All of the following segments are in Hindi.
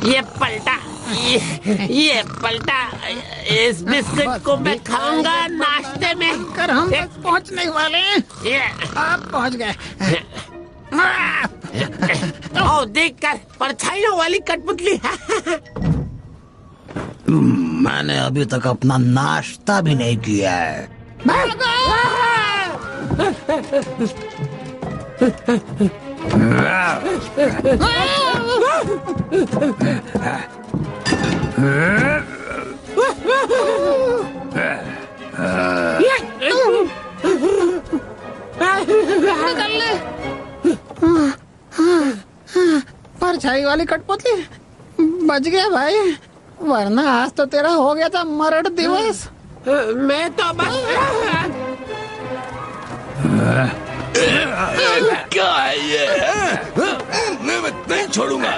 ये पलटा, ये पलटा। इस बिस्किट को मैं खाऊंगा नाश्ते में। कर हम पहुंचने वाले हैं। आप पहुंच गए। ओ देखकर परछाइयों वाली कठपुतली। मैंने अभी तक अपना नाश्ता भी नहीं किया है। परछाई वाली कठपुतली, बच गया भाई, वरना आज तो तेरा हो गया था मरण दिवस। मैं तो बस क्या है ये? मैं नहीं छोड़ूंगा।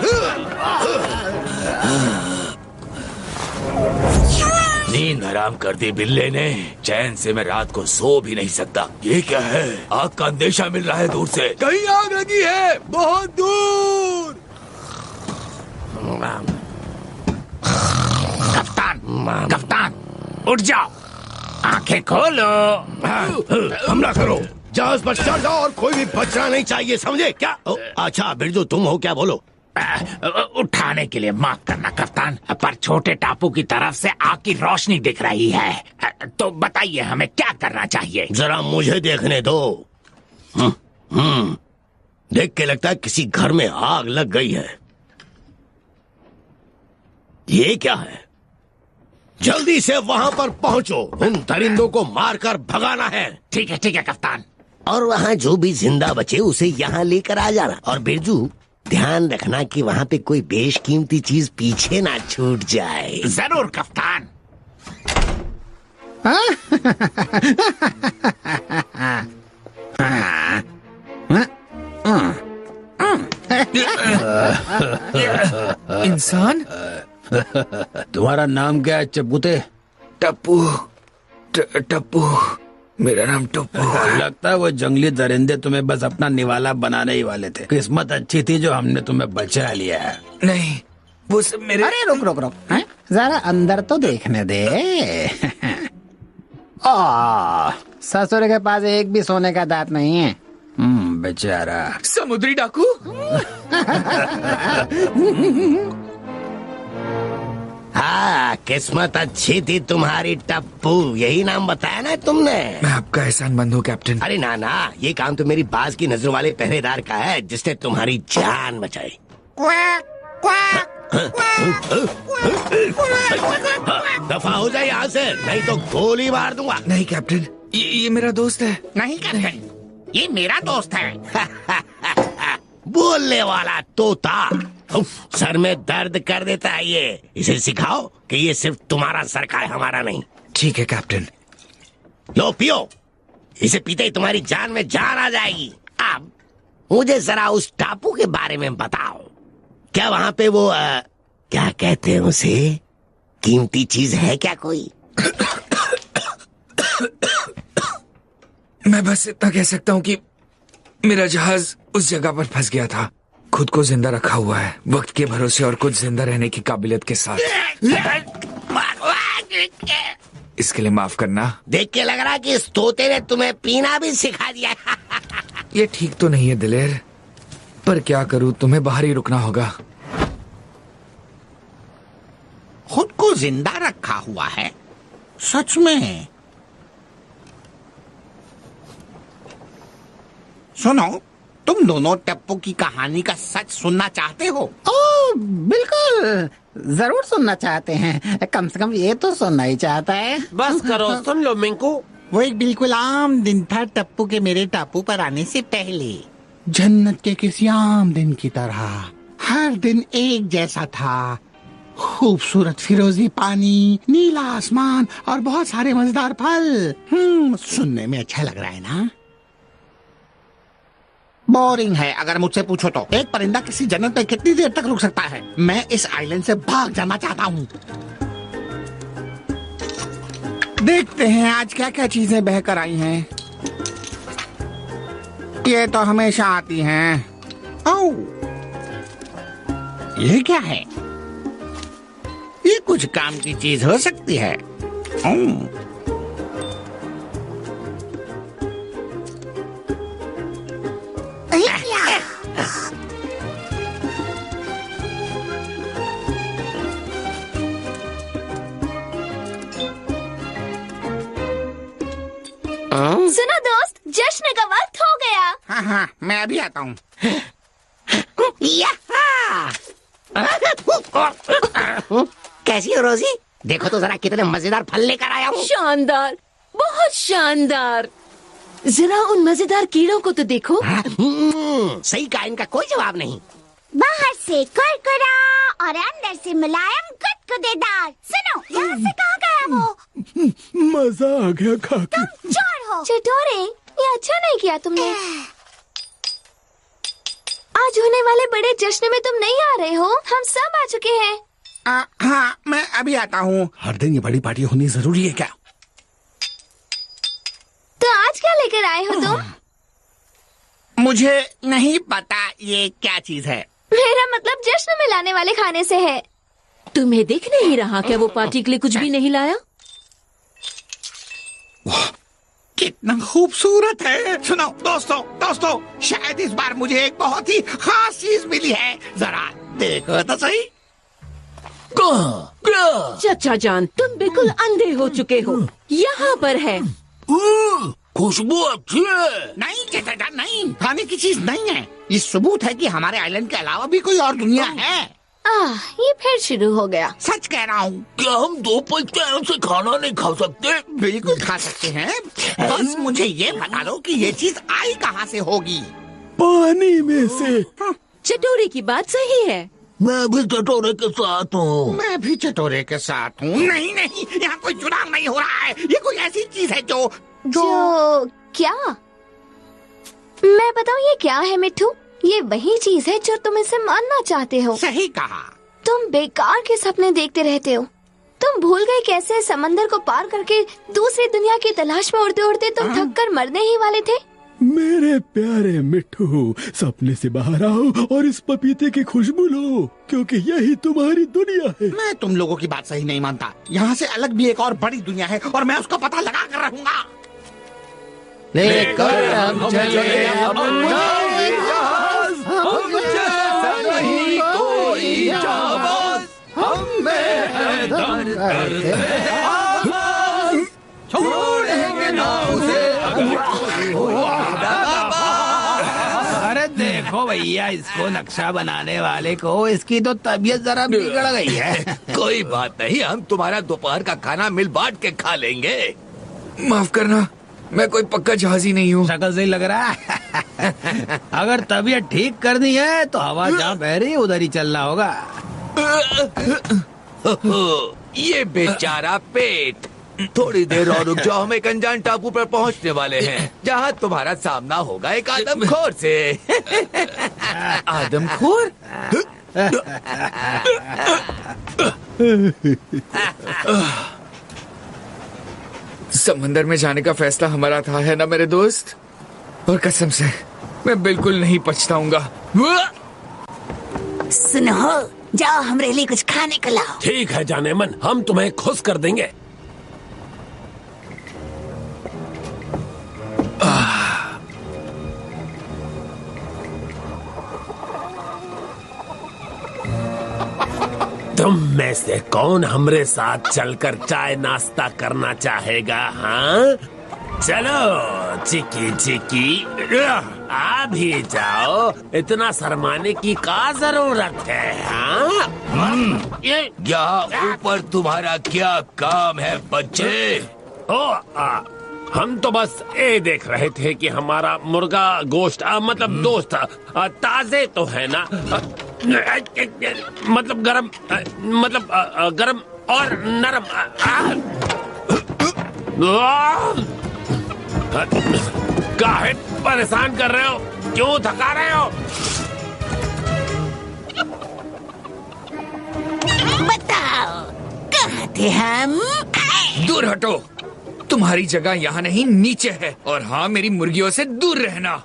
नींद हराम कर दी बिल्ले ने। चैन से मैं रात को सो भी नहीं सकता। ये क्या है? आग का अंदेशा मिल रहा है दूर से। कहीं आग लगी है, बहुत दूर। कप्तान, कप्तान, उठ जाओ, आंखें खोलो। हमला करो, जहाज पर चढ़ जाओ और कोई भी बचना नहीं चाहिए, समझे क्या? अच्छा बिरजू, तुम हो क्या? बोलो। उठाने के लिए माफ करना कप्तान, पर छोटे टापू की तरफ से आग की रोशनी दिख रही है। तो बताइए हमें क्या करना चाहिए? जरा मुझे देखने दो। देख के लगता है किसी घर में आग लग गई है। ये क्या है? जल्दी से वहां पर पहुंचो, उन दरिंदों को मारकर भगाना है। ठीक है कप्तान। और वहाँ जो भी जिंदा बचे उसे यहाँ लेकर आ जाना। और बिरजू, ध्यान रखना कि वहाँ पे कोई बेशकीमती चीज पीछे ना छूट जाए। जरूर कप्तान। इंसान, तुम्हारा नाम क्या है चबूते? टप्पू। टप्पू, मेरा नाम टप्पू। लगता है वो जंगली दरिंदे तुम्हें बस अपना निवाला बनाने ही वाले थे। किस्मत अच्छी थी जो हमने तुम्हें बचा लिया है। नहीं, वो सब मेरे। अरे रुक रुक रुक, जरा अंदर तो देखने दे। ससुर के पास एक भी सोने का दांत नहीं है। बेचारा। समुद्री डाकू। हाँ, किस्मत अच्छी थी तुम्हारी टप्पू, यही नाम बताया ना तुमने? मैं आपका एहसानमंद हूँ कैप्टन। अरे ना ना, ये काम तो मेरी बाज की नजर वाले पहरेदार का है जिसने तुम्हारी जान बचाई। दफा हो जाए यहाँ से, नहीं तो गोली मार दूंगा। नहीं कैप्टन, ये मेरा दोस्त है। नहीं कैप्टन, ये मेरा दोस्त है। बोलने वाला तोता, सर में दर्द कर देता है ये। इसे सिखाओ कि ये सिर्फ तुम्हारा सर का है, हमारा नहीं। ठीक है कैप्टन। लो पियो, इसे पीते ही तुम्हारी जान में जान आ जाएगी। अब मुझे जरा उस टापू के बारे में बताओ। क्या वहाँ पे वो क्या कहते हैं उसे, कीमती चीज है क्या कोई? मैं बस इतना कह सकता हूँ कि मेरा जहाज उस जगह पर फंस गया था। खुद को जिंदा रखा हुआ है, वक्त के भरोसे और कुछ जिंदा रहने की काबिलियत के साथ। इसके लिए माफ करना। देख के लग रहा कि इस तोते ने तुम्हें पीना भी सिखा दिया। ये ठीक तो नहीं है दिलेर, पर क्या करूँ, तुम्हें बाहर ही रुकना होगा। खुद को जिंदा रखा हुआ है? सच में? सुनो, तुम दोनों टप्पू की कहानी का सच सुनना चाहते हो? बिल्कुल, जरूर सुनना चाहते हैं। कम से कम ये तो सुनना ही चाहता है। बस करो, सुन लो मिंकू। वो एक बिल्कुल आम दिन था टप्पू के मेरे टापू पर आने से पहले। जन्नत के किसी आम दिन की तरह हर दिन एक जैसा था। खूबसूरत फिरोजी पानी, नीला आसमान और बहुत सारे मजेदार फल। सुनने में अच्छा लग रहा है ना? बोरिंग है अगर मुझसे पूछो तो। एक परिंदा किसी जन्नत में कितनी देर तक रुक सकता है? मैं इस आइलैंड से भाग जाना चाहता हूँ। देखते हैं आज क्या क्या चीजें बहकर आई हैं। ये तो हमेशा आती हैं। ओह, ये क्या है? ये कुछ काम की चीज हो सकती है। सुनो दोस्त, जश्न का वक्त हो गया। हाँ हाँ, मैं अभी आता हूँ। कैसी हो रोजी? देखो तो जरा कितने मजेदार फल लेकर आया हूँ। शानदार, बहुत शानदार। जरा उन मजेदार कीड़ों को तो देखो। सही कहा, इनका कोई जवाब नहीं। बाहर से कुरकुरा और अंदर से मुलायम गुदगुदेदार। सुनो, यहाँ से कहाँ गया वो? मजा आ गया खा के। तुम चोर हो। चटोरे, ये अच्छा नहीं किया तुमने। आज होने वाले बड़े जश्न में तुम नहीं आ रहे हो। हम सब आ चुके हैं। हाँ, मैं अभी आता हूँ। हर दिन ये बड़ी पार्टी होनी जरूरी है क्या? तो आज क्या लेकर आए हो तुम? मुझे नहीं पता ये क्या चीज है। मेरा मतलब जश्न में लाने वाले खाने से है। तुम्हें दिख नहीं रहा क्या वो पार्टी के लिए कुछ भी नहीं लाया? कितना खूबसूरत है। सुनो दोस्तों, शायद इस बार मुझे एक बहुत ही खास चीज मिली है। जरा देखो तो सही। चाचा जान, तुम बिल्कुल अंधे हो चुके हो। यहाँ पर है। खुशबू अच्छी है। नहीं चाचा जान, नहीं, खाने की चीज नहीं है। ये सबूत है कि हमारे आइलैंड के अलावा भी कोई और दुनिया है। ये फिर शुरू हो गया। सच कह रहा हूँ। क्या हम 2 पल टाइम से खाना नहीं खा सकते? बिल्कुल खा सकते हैं। बस मुझे ये बता दो कि ये चीज आई कहाँ से होगी। पानी में से। चटोरे की बात सही है। मैं भी चटोरे के साथ हूँ। मैं भी चटोरे के साथ हूँ। नहीं, यहाँ कोई चुनाव नहीं हो रहा है। ये कोई ऐसी चीज है जो क्या? मैं बताऊँ ये क्या है मिट्ठू? ये वही चीज है जो तुम इसे मानना चाहते हो। सही कहा। तुम बेकार के सपने देखते रहते हो। तुम भूल गए कैसे समंदर को पार करके दूसरी दुनिया की तलाश में उड़ते उड़ते तुम थक कर मरने ही वाले थे। मेरे प्यारे मिट्ठू, सपने से बाहर आओ और इस पपीते की खुशबू लो, क्योंकि यही तुम्हारी दुनिया है। मैं तुम लोगों की बात सही नहीं मानता। यहाँ से अलग भी एक और बड़ी दुनिया है और मैं उसका पता लगा कर रहूंगा। लेकर हम चले नहीं कोई जाबाज, हमें है दर्द छोड़ेंगे ना उसे। अरे देखो भैया, इसको नक्शा बनाने वाले को इसकी तो तबीयत जरा बिगड़ गई है। कोई बात नहीं, हम तुम्हारा दोपहर का खाना मिल बांट के खा लेंगे। माफ करना, मैं कोई पक्का जहाजी नहीं हूँ। शक्ल से ही लग रहा है। अगर तबीयत ठीक करनी है तो हवा जहाँ बह रही है उधर ही चलना होगा। ये बेचारा पेट। थोड़ी देर और रुक जाओ, हम एक अनजान टापू पर पहुंचने वाले हैं, जहाँ तुम्हारा सामना होगा एक आदमखोर से। आदमखोर? समंदर में जाने का फैसला हमारा था, है ना मेरे दोस्त? और कसम से मैं बिल्कुल नहीं पछताऊंगा। सुनो, जाओ हमारे लिए कुछ खाने को लाओ। ठीक है जानेमन, हम तुम्हें खुश कर देंगे। तुम में से कौन हमरे साथ चलकर चाय नाश्ता करना चाहेगा? हाँ चलो चिकी चिकी, आ भी जाओ। इतना शर्माने की क्या जरूरत है? हाँ यहाँ ऊपर तुम्हारा क्या काम है बच्चे? हम तो बस ये देख रहे थे कि हमारा मुर्गा गोश्त मतलब दोस्त ताजे तो है ना, मतलब गरम, मतलब गरम और नरम। काहे परेशान कर रहे हो? क्यों थका रहे हो? बताओ कहाँ थे हम? दूर हटो, तुम्हारी जगह यहाँ नहीं नीचे है। और हाँ, मेरी मुर्गियों से दूर रहना।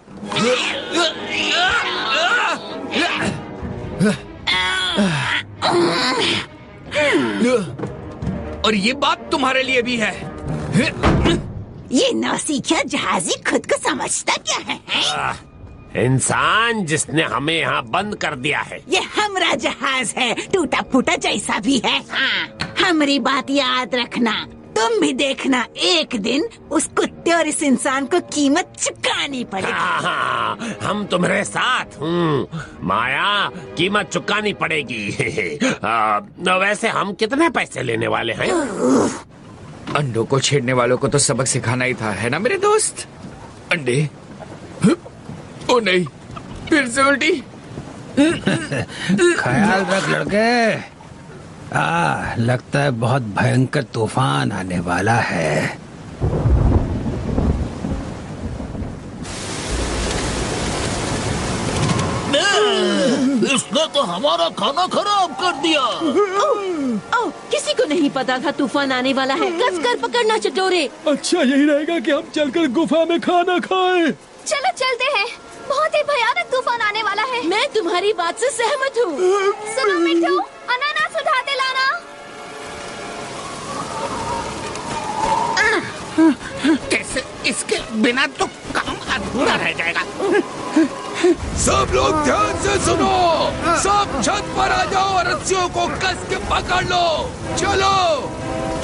और ये बात तुम्हारे लिए भी है। ये नौसिखिया जहाजी खुद को समझता क्या है? इंसान जिसने हमें यहाँ बंद कर दिया है। ये हमारा जहाज है, टूटा फूटा जैसा भी है। हाँ, हमारी बात याद रखना। तुम भी देखना, एक दिन उस कुत्ते और इस इंसान को कीमत चुकानी पड़ेगी। हाँ, हम तुम्हारे साथ। माया, कीमत चुकानी पड़ेगी। वैसे हम कितने पैसे लेने वाले हैं? अंडों को छेड़ने वालों को तो सबक सिखाना ही था, है ना मेरे दोस्त? अंडे? ओ नहीं, फिर से उल्टी। ख्याल रख लड़के। लगता है बहुत भयंकर तूफान आने वाला है। इसने तो हमारा खाना खराब कर दिया। किसी को नहीं पता था तूफान आने वाला है। कसकर पकड़ना चटोरे। अच्छा यही रहेगा कि हम चलकर गुफा में खाना खाएं। चलो चलते हैं, बहुत ही भयानक तूफान आने वाला है। मैं तुम्हारी बात से सहमत हूँ। सुनो मिट्टू, अनानास उठाते लाना। कैसे? इसके बिना तो काम अधूरा रह जाएगा। सब लोग ध्यान से सुनो। सब छत पर आ जाओ और रस्सियों को कस के पकड़ लो। चलो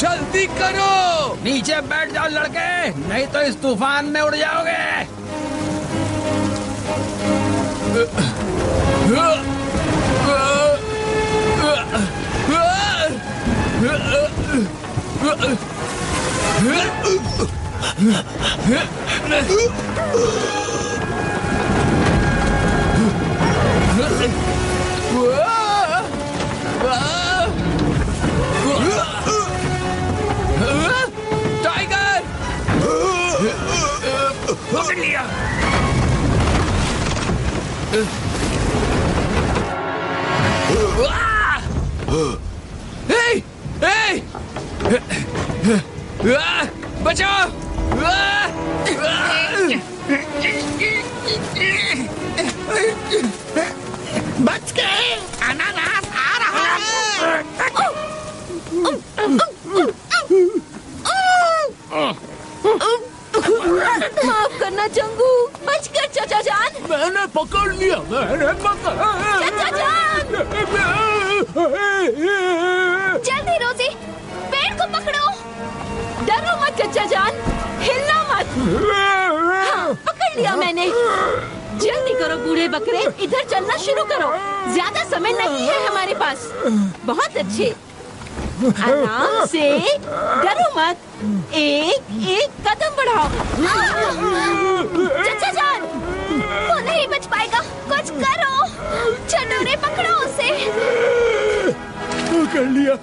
जल्दी करो। नीचे बैठ जाओ लड़के, नहीं तो इस तूफान में उड़ जाओगे। टाइगर! पकड़ लिया। बचाओ! बच गए, अनानास आ रहा है। माफ करना चंगू, बचकर चाचा जान। मैंने पकड़ लिया, मैंने चाचा जान, जल्दी रोजी, पेड़ को पकड़ो। डरो मत चाचा जान, हिलना मत। हाँ, पकड़ लिया मैंने। जल्दी करो बूढ़े बकरे, इधर चलना शुरू करो। ज्यादा समय नहीं है हमारे पास। बहुत अच्छे, आराम से, डरो मत। एक एक कदम बढ़ाओ। चाचा जान, वो नहीं बच पाएगा, कुछ करो। चटोरे पकड़ो उसे। पकड़ लिया।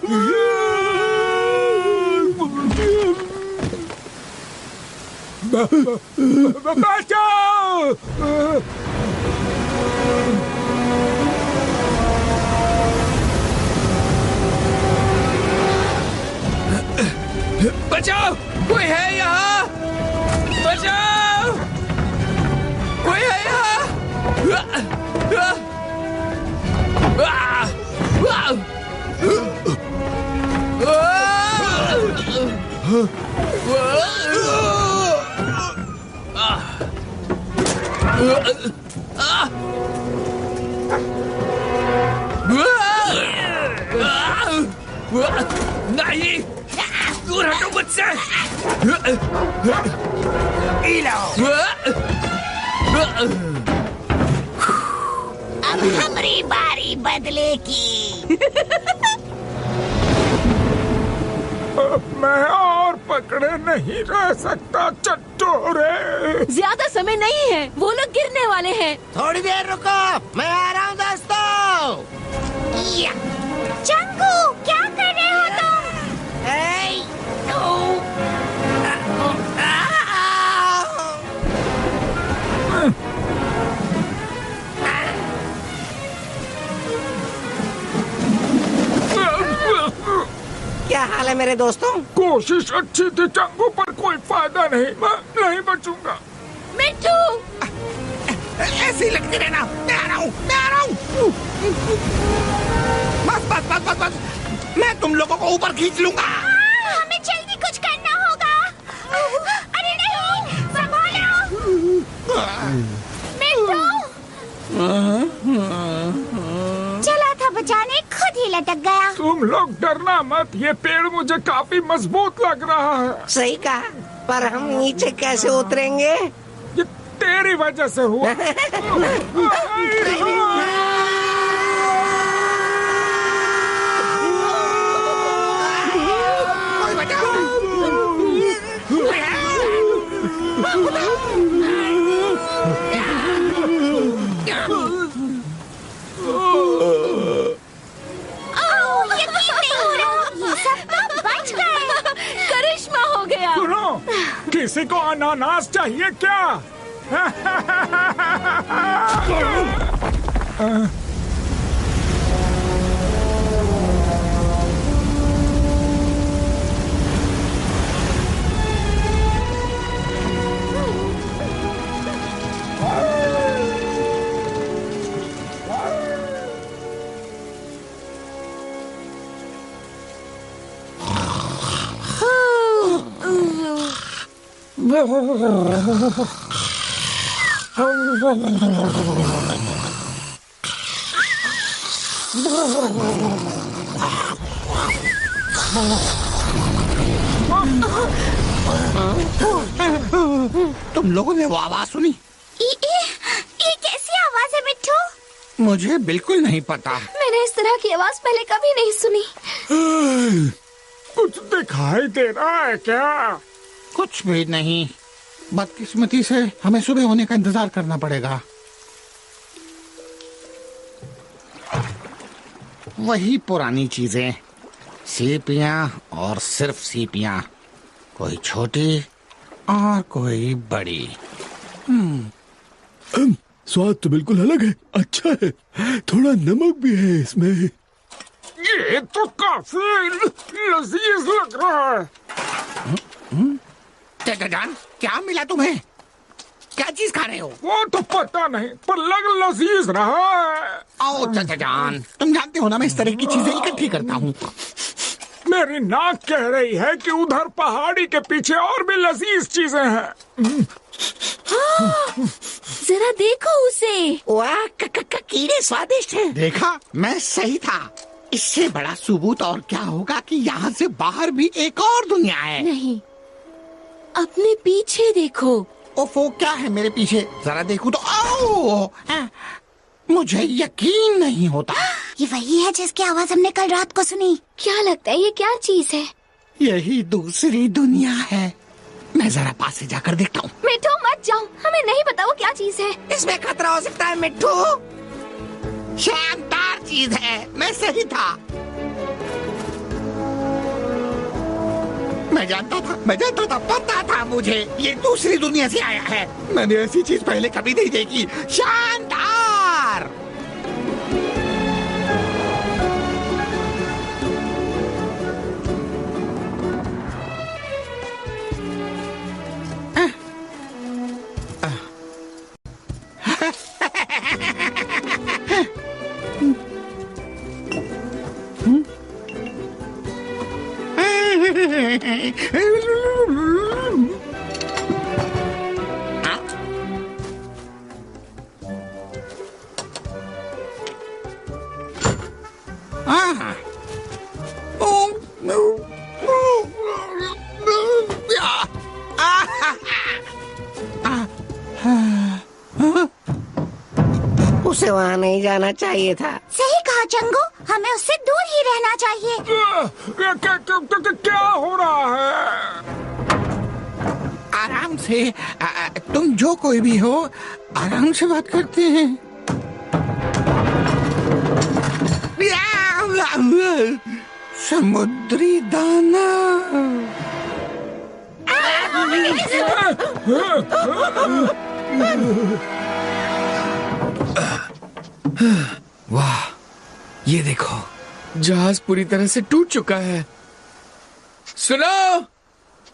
बचाओ! बचाओ! कोई है यहाँ? बचाओ! कोई है यहाँ? नहीं, दूर हटो मुझसे। अब हमारी बारी बदले की। मैं और पकड़े नहीं रह सकता चट्टोरे। ज्यादा समय नहीं है, वो लोग गिरने वाले हैं। थोड़ी देर रुको, मैं आ रहा हूँ दोस्तों। चंगू, क्या कर रहे हो तुम? क्या हाल है मेरे दोस्तों? कोशिश अच्छी थी चंगू, पर कोई फायदा नहीं। मैं नहीं बचूंगा। मिट्टू, ऐसे ही लगते रहना। मैं आ रहा हूँ, मैं आ रहा हूँ। बस बस बस बस बस। मैं तुम लोगों को ऊपर खींच लूंगा। हमें जल्दी कुछ करना होगा। अरे नहीं, संभालो। मिट्टू चला था बचाने, खुद ही लटक गया। तुम लोग डरना मत, ये पेड़ मुझे काफी मजबूत लग रहा है। सही कहा, पर हम नीचे कैसे उतरेंगे? ये तेरी वजह से हुआ। करिश्मा हो गया। सुनो, किसी को अनानास चाहिए क्या? तुम लोगों ने वो आवाज सुनी? ये कैसी आवाज है मिट्टू? मुझे बिल्कुल नहीं पता। मैंने इस तरह की आवाज पहले कभी नहीं सुनी। कुछ दिखाई दे रहा है क्या? कुछ भी नहीं। बदकिस्मती से हमें सुबह होने का इंतजार करना पड़ेगा। वही पुरानी चीजें, सीपियां और सिर्फ सीपियां, कोई छोटी और कोई बड़ी। स्वाद तो बिल्कुल अलग है, अच्छा है। थोड़ा नमक भी है इसमें। ये तो काफी लजीज लग रहा है। चाचा जान, क्या मिला तुम्हें? क्या चीज खा रहे हो? वो तो पता नहीं, पर लग लजीज रहा है। आओ चाचा जान, तुम जानते हो ना मैं इस तरह की चीजें इकट्ठी करता हूँ। मेरी नाक कह रही है कि उधर पहाड़ी के पीछे और भी लजीज चीजें हैं। जरा देखो उसे। वाह, कीड़े स्वादिष्ट है। देखा, मैं सही था। इससे बड़ा सबूत और क्या होगा कि यहाँ से बाहर भी एक और दुनिया है। नहीं, अपने पीछे देखो। ओफो, क्या है मेरे पीछे? जरा देखूं तो आओ, मुझे यकीन नहीं होता। ये वही है जिसकी आवाज हमने कल रात को सुनी। क्या लगता है ये क्या चीज है? यही दूसरी दुनिया है। मैं जरा पास से जाकर देखता हूँ। मिट्टू मत जाओ, हमें नहीं पता वो क्या चीज है। इसमें खतरा हो सकता है मिट्टू। शानदार चीज है, मैं सही था। मैं जानता था, पता था मुझे। ये दूसरी दुनिया से आया है। मैंने ऐसी चीज पहले कभी नहीं देखी। शानदार। उसे वहाँ नहीं जाना चाहिए था। सही कहा चंगू, हमें उससे दूर ही रहना चाहिए। क्या हो रहा है? आराम से, तुम जो कोई भी हो, आराम से बात करते हैं। समुद्री दाना। वाह, ये देखो, जहाज पूरी तरह से टूट चुका है। सुनो,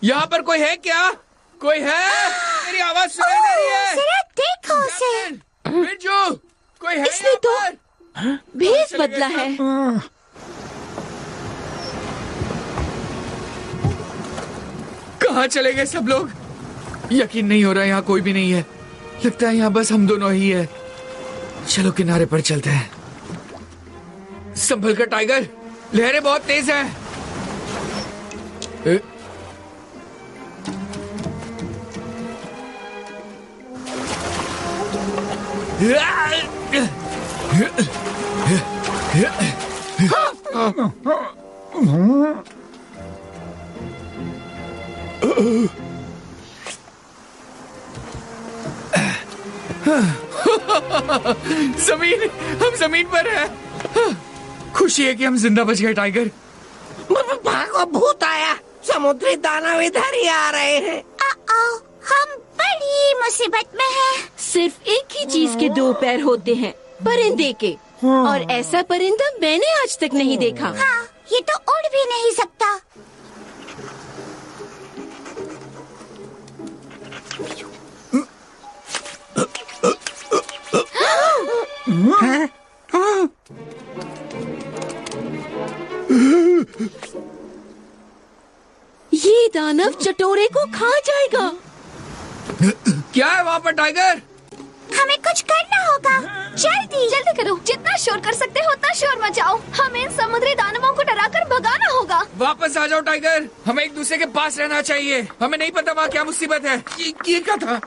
यहाँ पर कोई है क्या? कोई है? मेरी आवाज सुनाई दे रही है? जरा देखो उसे। बिरजू, कोई है? इसने तो भेष बदला है। कहाँ चले गए सब लोग? यकीन नहीं हो रहा यहाँ कोई भी नहीं है। लगता है यहाँ बस हम दोनों ही है। चलो किनारे पर चलते हैं। संभल कर टाइगर, लहरें बहुत तेज हैं। जमीन, हम जमीन पर हैं। खुशी है कि हम जिंदा बच गए टाइगर। भागो, भूत आया। समुद्री दानव इधर ही आ रहे हैं। हम बड़ी मुसीबत में हैं। सिर्फ एक ही चीज के दो पैर होते हैं, परिंदे के। और ऐसा परिंदा मैंने आज तक नहीं देखा। हाँ, ये तो उड़ भी नहीं सकता। ये दानव चटोरे को खा जाएगा। क्या है वहाँ पर टाइगर? हमें कुछ करना होगा। जल्दी जल्दी करो, जितना शोर कर सकते हो उतना शोर मचाओ। हमें इन समुद्री दानवों को डराकर भगाना होगा। वापस आ जाओ टाइगर, हमें एक दूसरे के पास रहना चाहिए। हमें नहीं पता वहाँ क्या मुसीबत है। ये क्या था?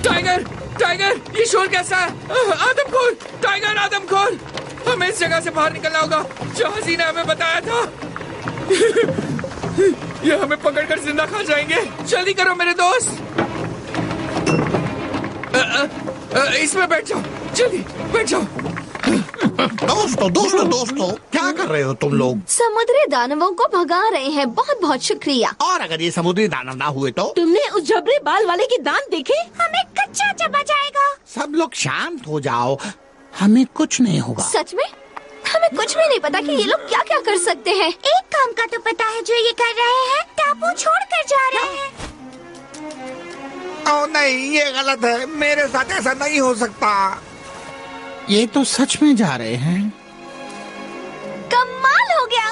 टाइगर, टाइगर, ये शोर कैसा है? आदमखोर, टाइगर आदमखोर, हमें इस जगह से बाहर निकलना होगा जहाँ जी ने हमें बताया था। ये हमें पकड़कर जिंदा खा जाएंगे। जल्दी करो मेरे दोस्त। इसमें बैठ जाओ, जल्दी बैठ जाओ। दोस्तों, क्या कर रहे हो तुम लोग? समुद्री दानवों को भगा रहे हैं। बहुत बहुत शुक्रिया। और अगर ये समुद्री दानव ना हुए तो? तुमने उस जबरे बाल वाले के दांत देखे? हमें कच्चा चबा जाएगा। सब लोग शांत हो जाओ, हमें कुछ नहीं होगा। सच में? हमें कुछ भी नहीं पता कि ये लोग क्या क्या कर सकते हैं। एक काम का तो पता है जो ये कर रहे हैं, टापू छोड़कर जा रहे हैं। ओ नहीं, ये गलत है। मेरे साथ ऐसा नहीं हो सकता। ये तो सच में जा रहे हैं। कमाल हो गया।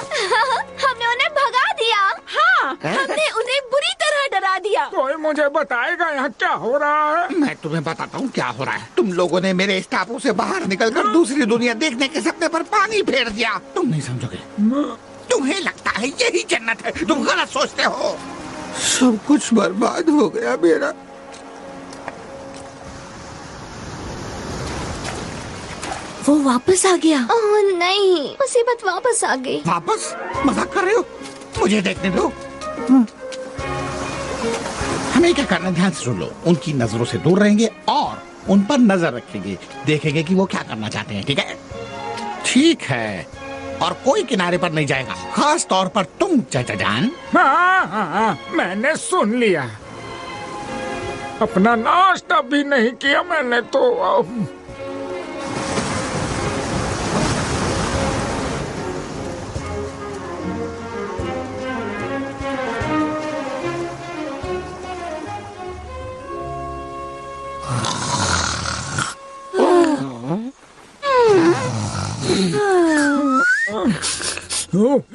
हमने उन्हें भगा दिया। हाँ, हमने उन्हें बुरी तरह डरा दिया। कोई मुझे बताएगा यहाँ क्या हो रहा है? मैं तुम्हें बताता हूँ क्या हो रहा है। तुम लोगों ने मेरे इस टापू से बाहर निकलकर दूसरी दुनिया देखने के सपने पर पानी फेर दिया। तुम नहीं समझोगे। तुम्हें लगता है यही जन्नत है। तुम गलत सोचते हो। सब कुछ बर्बाद हो गया मेरा। वो वापस आ गया। ओह नहीं, मुसीबत वापस आ गई। वापस? मजाक कर रहे हो? मुझे देखने दो। हमें क्या करना, ध्यान से सुन लो। उनकी नजरों से दूर रहेंगे और उन पर नजर रखेंगे। देखेंगे कि वो क्या करना चाहते हैं। ठीक है? ठीक है। और कोई किनारे पर नहीं जाएगा, खास तौर पर तुम चाचा जान। हाँ, मैंने सुन लिया। अपना नाश्ता भी नहीं किया मैंने तो।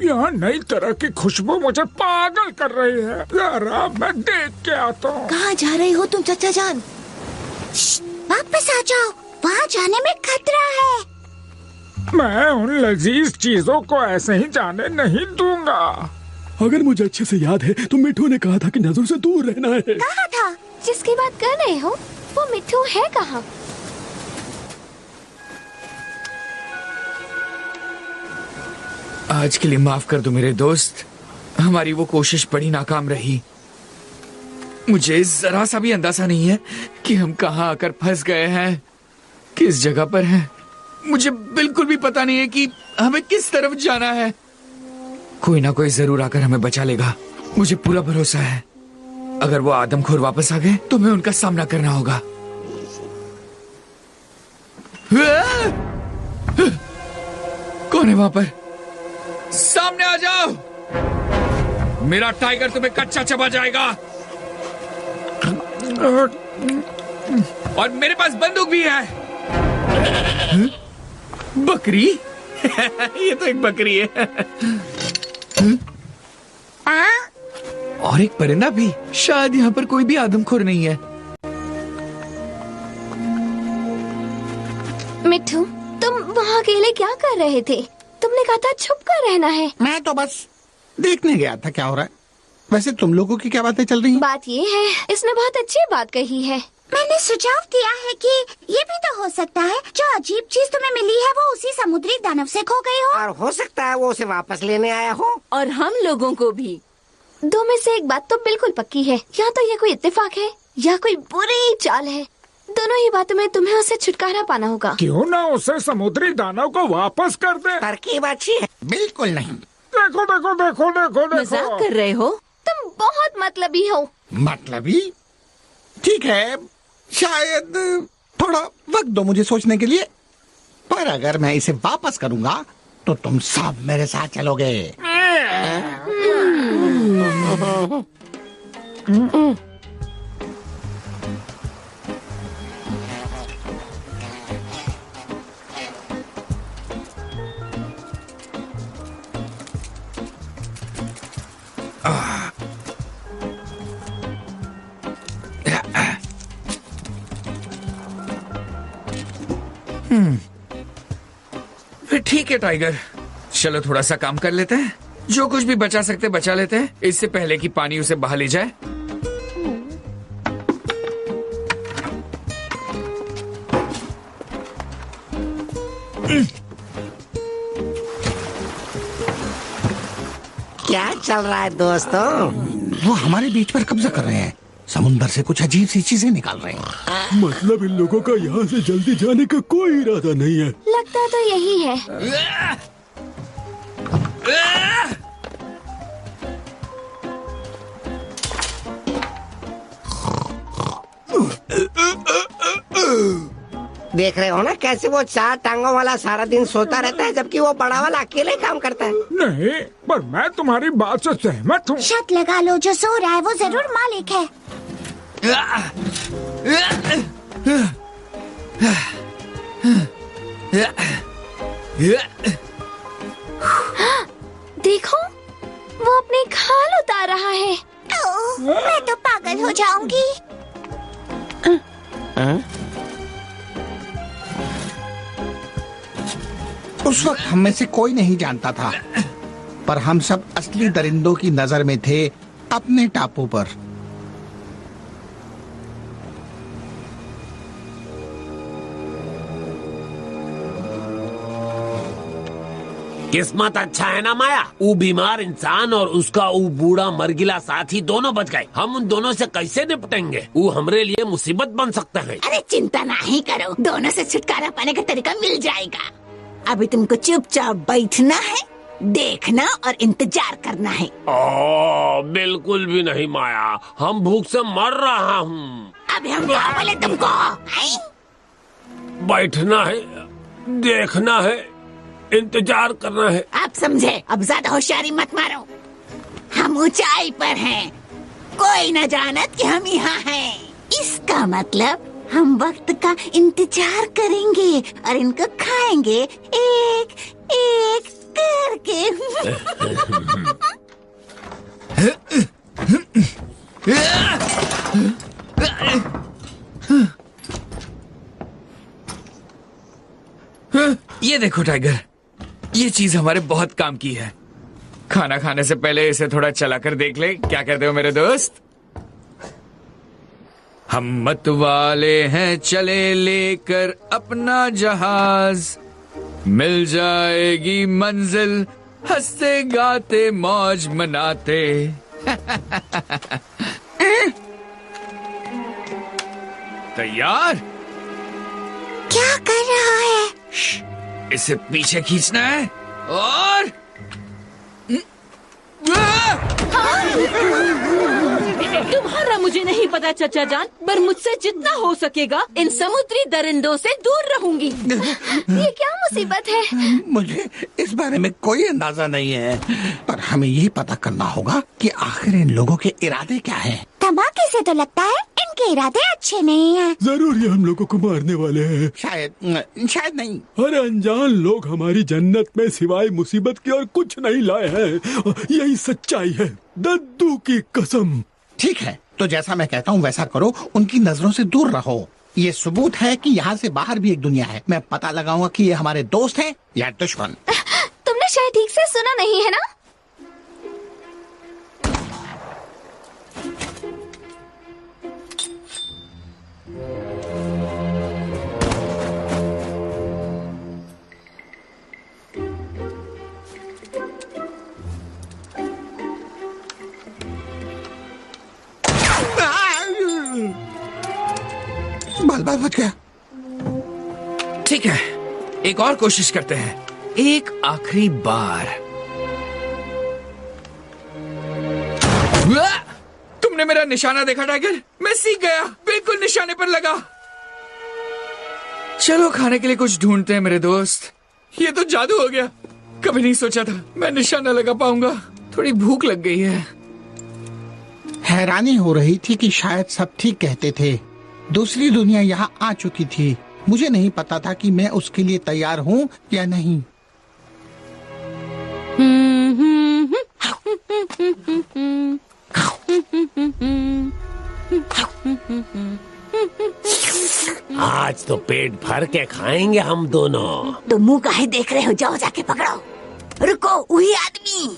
यहाँ नई तरह की खुशबू मुझे पागल कर रही है। जरा मैं देख के आता हूँ। कहाँ जा रहे हो तुम चाचा जान? वापस आ जाओ, वहाँ जाने में खतरा है। मैं उन लजीज चीजों को ऐसे ही जाने नहीं दूंगा। अगर मुझे अच्छे से याद है तो मिठू ने कहा था कि नजरों से दूर रहना है। कहा था? जिसकी बात कर रहे हो वो मिठू है कहाँ? आज के लिए माफ कर दो मेरे दोस्त। हमारी वो कोशिश बड़ी नाकाम रही। मुझे जरा सा भी अंदाजा नहीं है कि हम कहाँ आकर फंस गए हैं, किस जगह पर हैं। मुझे बिल्कुल भी पता नहीं है कि हमें किस तरफ जाना है। कोई ना कोई जरूर आकर हमें बचा लेगा, मुझे पूरा भरोसा है। अगर वो आदमखोर वापस आ गए तो हमें उनका सामना करना होगा। कौन है वहां पर? सामने आ जाओ, मेरा टाइगर तुम्हें कच्चा चबा जाएगा। और मेरे पास बंदूक भी है। बकरी? ये तो एक बकरी है। और एक परिंदा भी। शायद यहाँ पर कोई भी आदमखोर नहीं है। मिट्ठू, तुम वहाँ अकेले क्या कर रहे थे? तुमने कहा था छुप कर रहना है। मैं तो बस देखने गया था क्या हो रहा है। वैसे तुम लोगों की क्या बातें चल रही हैं? बात ये है, इसने बहुत अच्छी बात कही है। मैंने सुझाव दिया है कि ये भी तो हो सकता है जो अजीब चीज तुम्हें मिली है वो उसी समुद्री दानव से खो गई हो। और हो सकता है वो उसे वापस लेने आया हो। और हम लोगों को भी। दो में से एक बात तो बिल्कुल पक्की है, या तो ये कोई इत्तेफाक है या कोई बुरी चाल है। दोनों ही बातों में तुम्हें उसे छुटकारा पाना होगा। क्यों ना उसे समुद्री दानव को वापस कर दे। तरकीब अच्छी है। बिल्कुल नहीं। देखो देखो देखो देखो मजाक देखो। कर रहे हो? तुम बहुत मतलबी हो। मतलबी? ठीक है, शायद थोड़ा वक्त दो मुझे सोचने के लिए। पर अगर मैं इसे वापस करूंगा तो तुम सब मेरे साथ चलोगे। फिर ठीक है टाइगर, चलो थोड़ा सा काम कर लेते हैं। जो कुछ भी बचा सकते बचा लेते हैं, इससे पहले कि पानी उसे बहा ले जाए। क्या चल रहा है दोस्तों? वो हमारे बीच पर कब्जा कर रहे हैं। समुंदर से कुछ अजीब सी चीजें निकाल रहे हैं। मतलब इन लोगों का यहाँ से जल्दी जाने का कोई इरादा नहीं है। लगता तो यही है। देख रहे हो ना कैसे वो 4 टांगों वाला सारा दिन सोता रहता है, जबकि वो बड़ा वाला अकेले काम करता है। नहीं, पर मैं तुम्हारी बात से सहमत हूँ। शर्त लगा लो, जो सो रहा है वो जरूर मालिक है। देखो, वो अपने खाल उतार रहा है। मैं तो पागल हो जाऊंगी। उस वक्त हम में से कोई नहीं जानता था, पर हम सब असली दरिंदों की नजर में थे अपने टापू पर। किस्मत अच्छा है ना माया। वो बीमार इंसान और उसका वो बूढ़ा मरगिला साथी दोनों बच गए। हम उन दोनों से कैसे निपटेंगे? वो हमरे लिए मुसीबत बन सकते हैं। अरे चिंता नहीं करो, दोनों से छुटकारा पाने का तरीका मिल जाएगा। अभी तुमको चुपचाप बैठना है, देखना और इंतजार करना है। बिल्कुल भी नहीं माया, हम भूख से मर रहा हूँ। अभी हम क्या बोले तुमको? बैठना है, देखना है, इंतजार करना है। आप समझे? अब ज्यादा होशियारी मत मारो। हम ऊंचाई पर हैं, कोई न जानत कि हम यहाँ हैं। इसका मतलब हम वक्त का इंतजार करेंगे और इनको खाएंगे एक एक करके। ये देखो टाइगर, ये चीज हमारे बहुत काम की है। खाना खाने से पहले इसे थोड़ा चला कर देख ले। क्या कहते हो मेरे दोस्त? हम मत वाले हैं, चले लेकर अपना जहाज, मिल जाएगी मंजिल, हंसते गाते मौज मनाते। तैयार? क्या कर रहा है? इसे पीछे खींचना है और तुम्हारा मुझे नहीं पता चचा जान, पर मुझसे जितना हो सकेगा इन समुद्री दरिंदों से दूर रहूंगी। ये क्या मुसीबत है? मुझे इस बारे में कोई अंदाजा नहीं है, पर हमें ये पता करना होगा कि आखिर इन लोगों के इरादे क्या हैं। धमाके से तो लगता है इनके इनके इरादे अच्छे नहीं हैं। जरूर ये हम लोगों को मारने वाले हैं। शायद नहीं। अरे अनजान लोग हमारी जन्नत में सिवाय मुसीबत के और कुछ नहीं लाए हैं। यही सच्चाई है, दद्दू की कसम। ठीक है, तो जैसा मैं कहता हूँ वैसा करो, उनकी नजरों से दूर रहो। ये सबूत है कि यहाँ से बाहर भी एक दुनिया है। मैं पता लगाऊंगा कि ये हमारे दोस्त हैं या दुश्मन। तुमने शायद ठीक से सुना नहीं है ना? बाल बच गया। ठीक है, एक और कोशिश करते हैं, एक आखिरी बार। तुमने मेरा निशाना देखा टाइगर? मैं सीख गया, बिल्कुल निशाने पर लगा। चलो खाने के लिए कुछ ढूंढते हैं मेरे दोस्त। ये तो जादू हो गया, कभी नहीं सोचा था मैं निशाना लगा पाऊंगा। थोड़ी भूख लग गई है। हैरानी हो रही थी कि शायद सब ठीक कहते थे। दूसरी दुनिया यहाँ आ चुकी थी। मुझे नहीं पता था कि मैं उसके लिए तैयार हूँ या नहीं। आज तो पेट भर के खाएंगे हम दोनों। तुम मुंह काहे देख रहे हो? जाओ जाके पकड़ो। रुको, वही आदमी।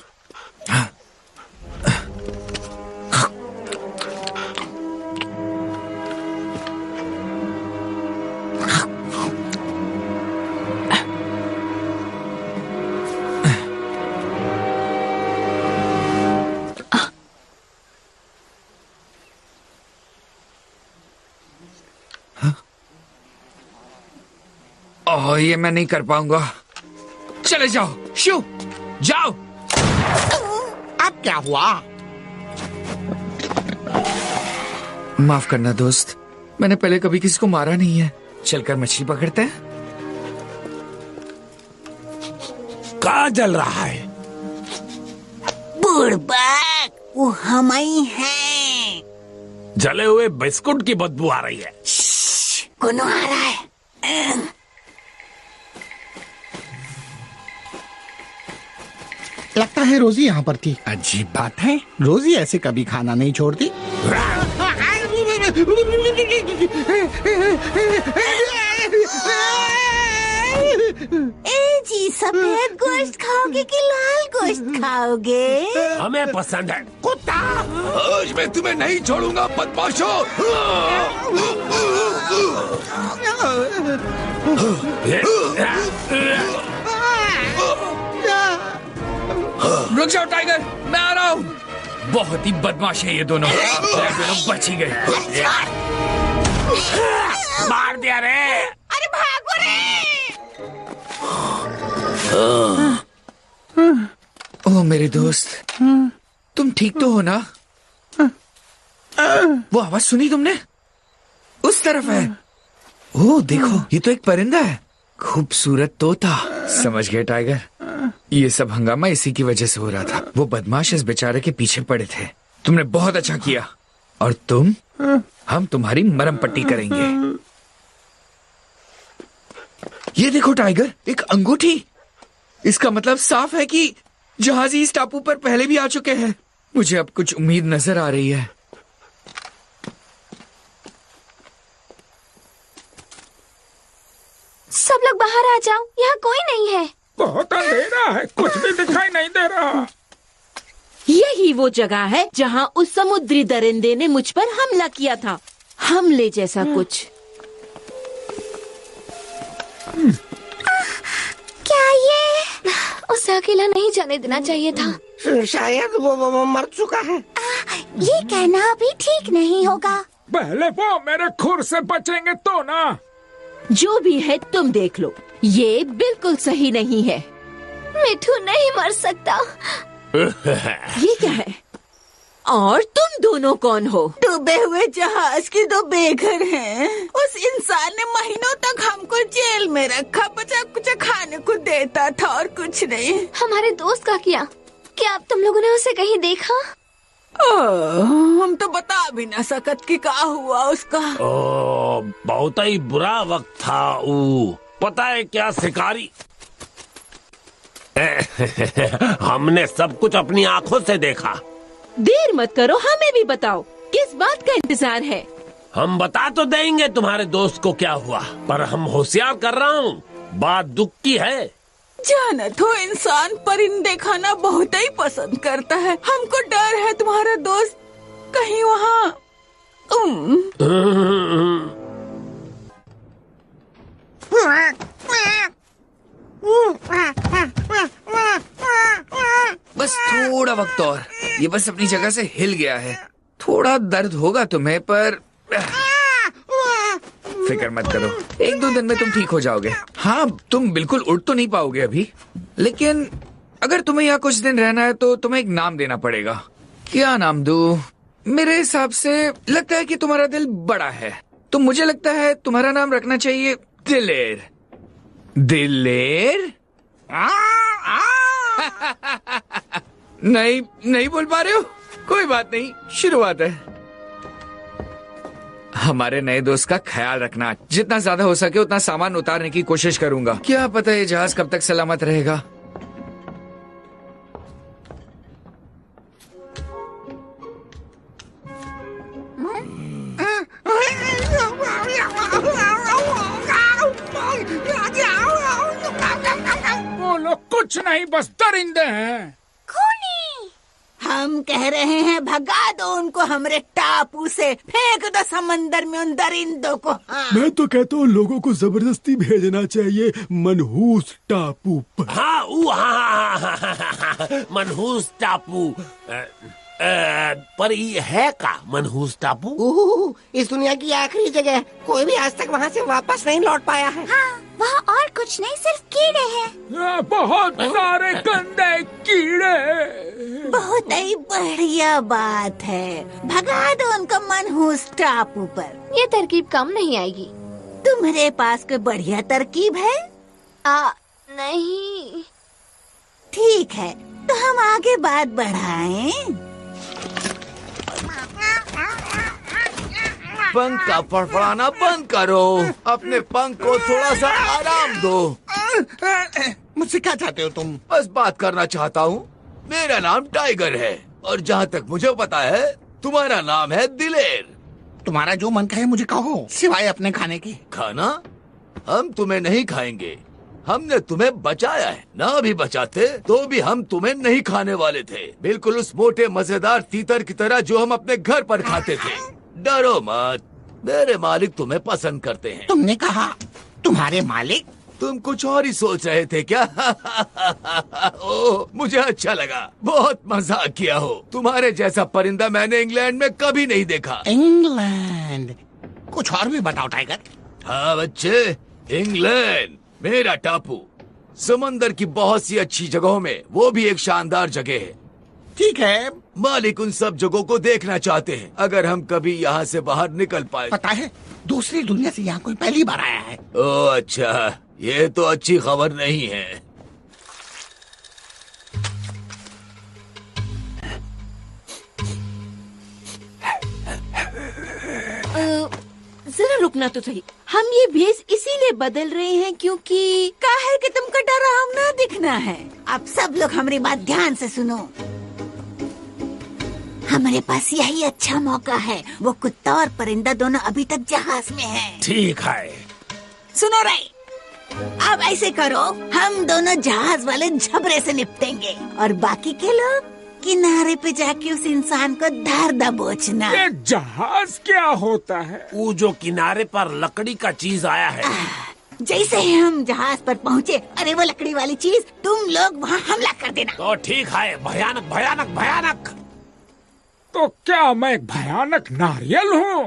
ओह, ये मैं नहीं कर पाऊंगा। चले जाओ शू, जाओ। अब क्या हुआ? माफ करना दोस्त, मैंने पहले कभी किसी को मारा नहीं है। चलकर मछली पकड़ते हैं। कहाँ जल रहा है? बुड़बक, वो हम ही हैं। जले हुए बिस्कुट की बदबू आ रही है। कौन आ रहा है? लगता है रोजी यहाँ पर थी। अजीब बात है, रोजी ऐसे कभी खाना नहीं छोड़ती। ए जी, सफेद गोश्त खाओगे कि लाल गोश्त खाओगे? हमें पसंद है कुत्ता। आज मैं तुम्हें नहीं छोड़ूंगा बदमाशों। रुक जाओ टाइगर, मैं आ रहा हूँ। बहुत ही बदमाश है ये दोनों। बच ही गए। मार दिया रे। अरे भागो रे। ओह मेरे दोस्त, तुम ठीक तो हो ना? वो आवाज सुनी तुमने? उस तरफ है। ओह देखो, ये तो एक परिंदा है, खूबसूरत तोता। समझ गए टाइगर, ये सब हंगामा इसी की वजह से हो रहा था। वो बदमाश इस बेचारे के पीछे पड़े थे। तुमने बहुत अच्छा किया। और तुम, हम तुम्हारी मरहम पट्टी करेंगे। ये देखो टाइगर, एक अंगूठी। इसका मतलब साफ है कि जहाजी इस टापू पर पहले भी आ चुके हैं। मुझे अब कुछ उम्मीद नजर आ रही है। सब लोग बाहर आ जाओ, यहाँ कोई नहीं है। बहुत अंधेरा है, कुछ भी दिखाई नहीं दे रहा। यही वो जगह है जहाँ उस समुद्री दरिंदे ने मुझ पर हमला किया था। हमले जैसा कुछ। क्या ये? उसे अकेला नहीं जाने देना चाहिए था। शायद वो मर चुका है। ये कहना अभी ठीक नहीं होगा। पहले वो मेरे खुर से बचेंगे तो ना। जो भी है तुम देख लो, ये बिल्कुल सही नहीं है। मिठू नहीं मर सकता। ये क्या है? और तुम दोनों कौन हो? डूबे हुए जहाज की दो बेघर हैं। उस इंसान ने महीनों तक हमको जेल में रखा, बचा कुछ खाने को देता था और कुछ नहीं। हमारे दोस्त का क्या? क्या अब तुम लोगों ने उसे कहीं देखा? हम तो बता भी ना सकत कि का हुआ उसका। ओ, बहुत ही बुरा वक्त था। पता है क्या शिकारी, हमने सब कुछ अपनी आंखों से देखा। देर मत करो, हमें भी बताओ किस बात का इंतजार है। हम बता तो देंगे तुम्हारे दोस्त को क्या हुआ, पर हम होशियार कर रहा हूँ, बात दुख की है। जानत हो, इंसान परिंदे खाना बहुत ही पसंद करता है। हमको डर है तुम्हारा दोस्त कहीं वहाँ बस थोड़ा वक्त और, ये बस अपनी जगह से हिल गया है। थोड़ा दर्द होगा तुम्हें, पर फिक्र मत करो, 1-2 दिन में तुम ठीक हो जाओगे। हाँ, तुम बिल्कुल उठ तो नहीं पाओगे अभी, लेकिन अगर तुम्हें यहाँ कुछ दिन रहना है तो तुम्हें एक नाम देना पड़ेगा। क्या नाम दूं? मेरे हिसाब से लगता है कि तुम्हारा दिल बड़ा है, तो मुझे लगता है तुम्हारा नाम रखना चाहिए दिलेर। दिलेर? नहीं बोल पा रहे हो? कोई बात नहीं, शुरुआत है। हमारे नए दोस्त का ख्याल रखना, जितना ज्यादा हो सके उतना सामान उतारने की कोशिश करूंगा। क्या पता ये जहाज कब तक सलामत रहेगा। वो लोग कुछ नहीं, बस दरिंदे हैं। हम कह रहे हैं भगा दो उनको हमरे टापू से, फेंक दो समंदर में उन दरिंदों को। हाँ। मैं तो कहता हूँ लोगों को जबरदस्ती भेजना चाहिए मनहूस टापू पर। हाँ, मनहूस टापू। पर ये है का मनहूस टापू? इस दुनिया की आखिरी जगह, कोई भी आज तक वहाँ से वापस नहीं लौट पाया है। हाँ, वहाँ और कुछ नहीं, सिर्फ कीड़े हैं। बहुत सारे गंदे कीड़े। बहुत ही बढ़िया बात है, भगा दो उनको मनहूस टापू पर। ये तरकीब काम नहीं आएगी। तुम्हारे पास कोई बढ़िया तरकीब है? नहीं। ठीक है, तो हम आगे बात बढ़ाएं। पंख का फड़फड़ाना बंद करो, अपने पंख को थोड़ा सा आराम दो। मुझसे क्या चाहते हो तुम? बस बात करना चाहता हूँ। मेरा नाम टाइगर है, और जहाँ तक मुझे पता है तुम्हारा नाम है दिलेर। तुम्हारा जो मन कहे मुझे कहो, सिवाय अपने खाने के। खाना? हम तुम्हें नहीं खाएंगे, हमने तुम्हें बचाया है। ना भी बचाते तो भी हम तुम्हें नहीं खाने वाले थे, बिल्कुल उस मोटे मजेदार तीतर की तरह जो हम अपने घर पर खाते थे। डरो मत, मेरे मालिक तुम्हें पसंद करते हैं। तुमने कहा तुम्हारे मालिक? तुम कुछ और ही सोच रहे थे क्या? ओह, मुझे अच्छा लगा, बहुत मजाक किया हो। तुम्हारे जैसा परिंदा मैंने इंग्लैंड में कभी नहीं देखा। इंग्लैंड? कुछ और भी बताओ टाइगर। हाँ बच्चे, इंग्लैंड मेरा टापू, समंदर की बहुत सी अच्छी जगहों में वो भी एक शानदार जगह है। ठीक है, मालिक उन सब जगहों को देखना चाहते हैं, अगर हम कभी यहाँ से बाहर निकल पाए। पता है, दूसरी दुनिया से यहाँ कोई पहली बार आया है। ओह अच्छा, ये तो अच्छी खबर नहीं है। जरा रुकना तो सही, हम ये भेस इसीलिए बदल रहे हैं क्योंकि काहे कि तुमको डराव ना दिखना है। अब सब लोग हमारी बात ध्यान से सुनो। हमारे पास यही अच्छा मौका है। वो कुत्ता और परिंदा दोनों अभी तक जहाज में हैं। ठीक है, सुनो रे, अब ऐसे करो, हम दोनों जहाज वाले झबरे से निपटेंगे और बाकी के लोग किनारे पे जाके उस इंसान को धार दबोचना। ये जहाज क्या होता है? वो जो किनारे पर लकड़ी का चीज आया है। जैसे ही हम जहाज पर पहुँचे, अरे वो लकड़ी वाली चीज, तुम लोग वहाँ हमला कर देना। तो ठीक है, भयानक भयानक भयानक। तो क्या मैं एक भयानक नारियल हूँ?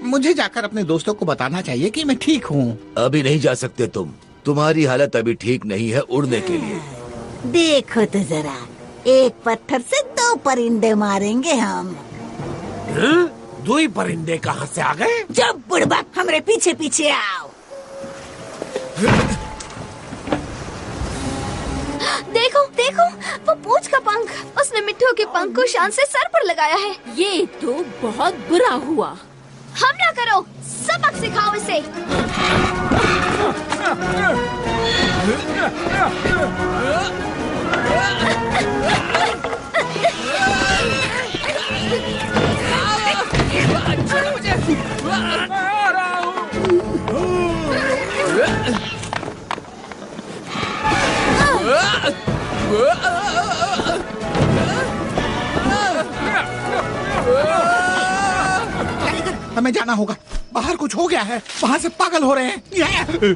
मुझे जाकर अपने दोस्तों को बताना चाहिए कि मैं ठीक हूँ। अभी नहीं जा सकते तुम तुम्हारी हालत अभी ठीक नहीं है उड़ने के लिए। देखो तो जरा, एक पत्थर से 2 परिंदे मारेंगे हम। दो ही परिंदे कहाँ से आ गए? जब बुड़बक, हमरे पीछे पीछे आओ। देखो देखो, वो पूंछ का पंख, उसने मिट्टू के पंख को शान से सर पर लगाया है। ये तो बहुत बुरा हुआ। हमला करो, सबक सिखाओ इसे। हमें जाना होगा, बाहर कुछ हो गया है, वहाँ से पागल हो रहे हैं।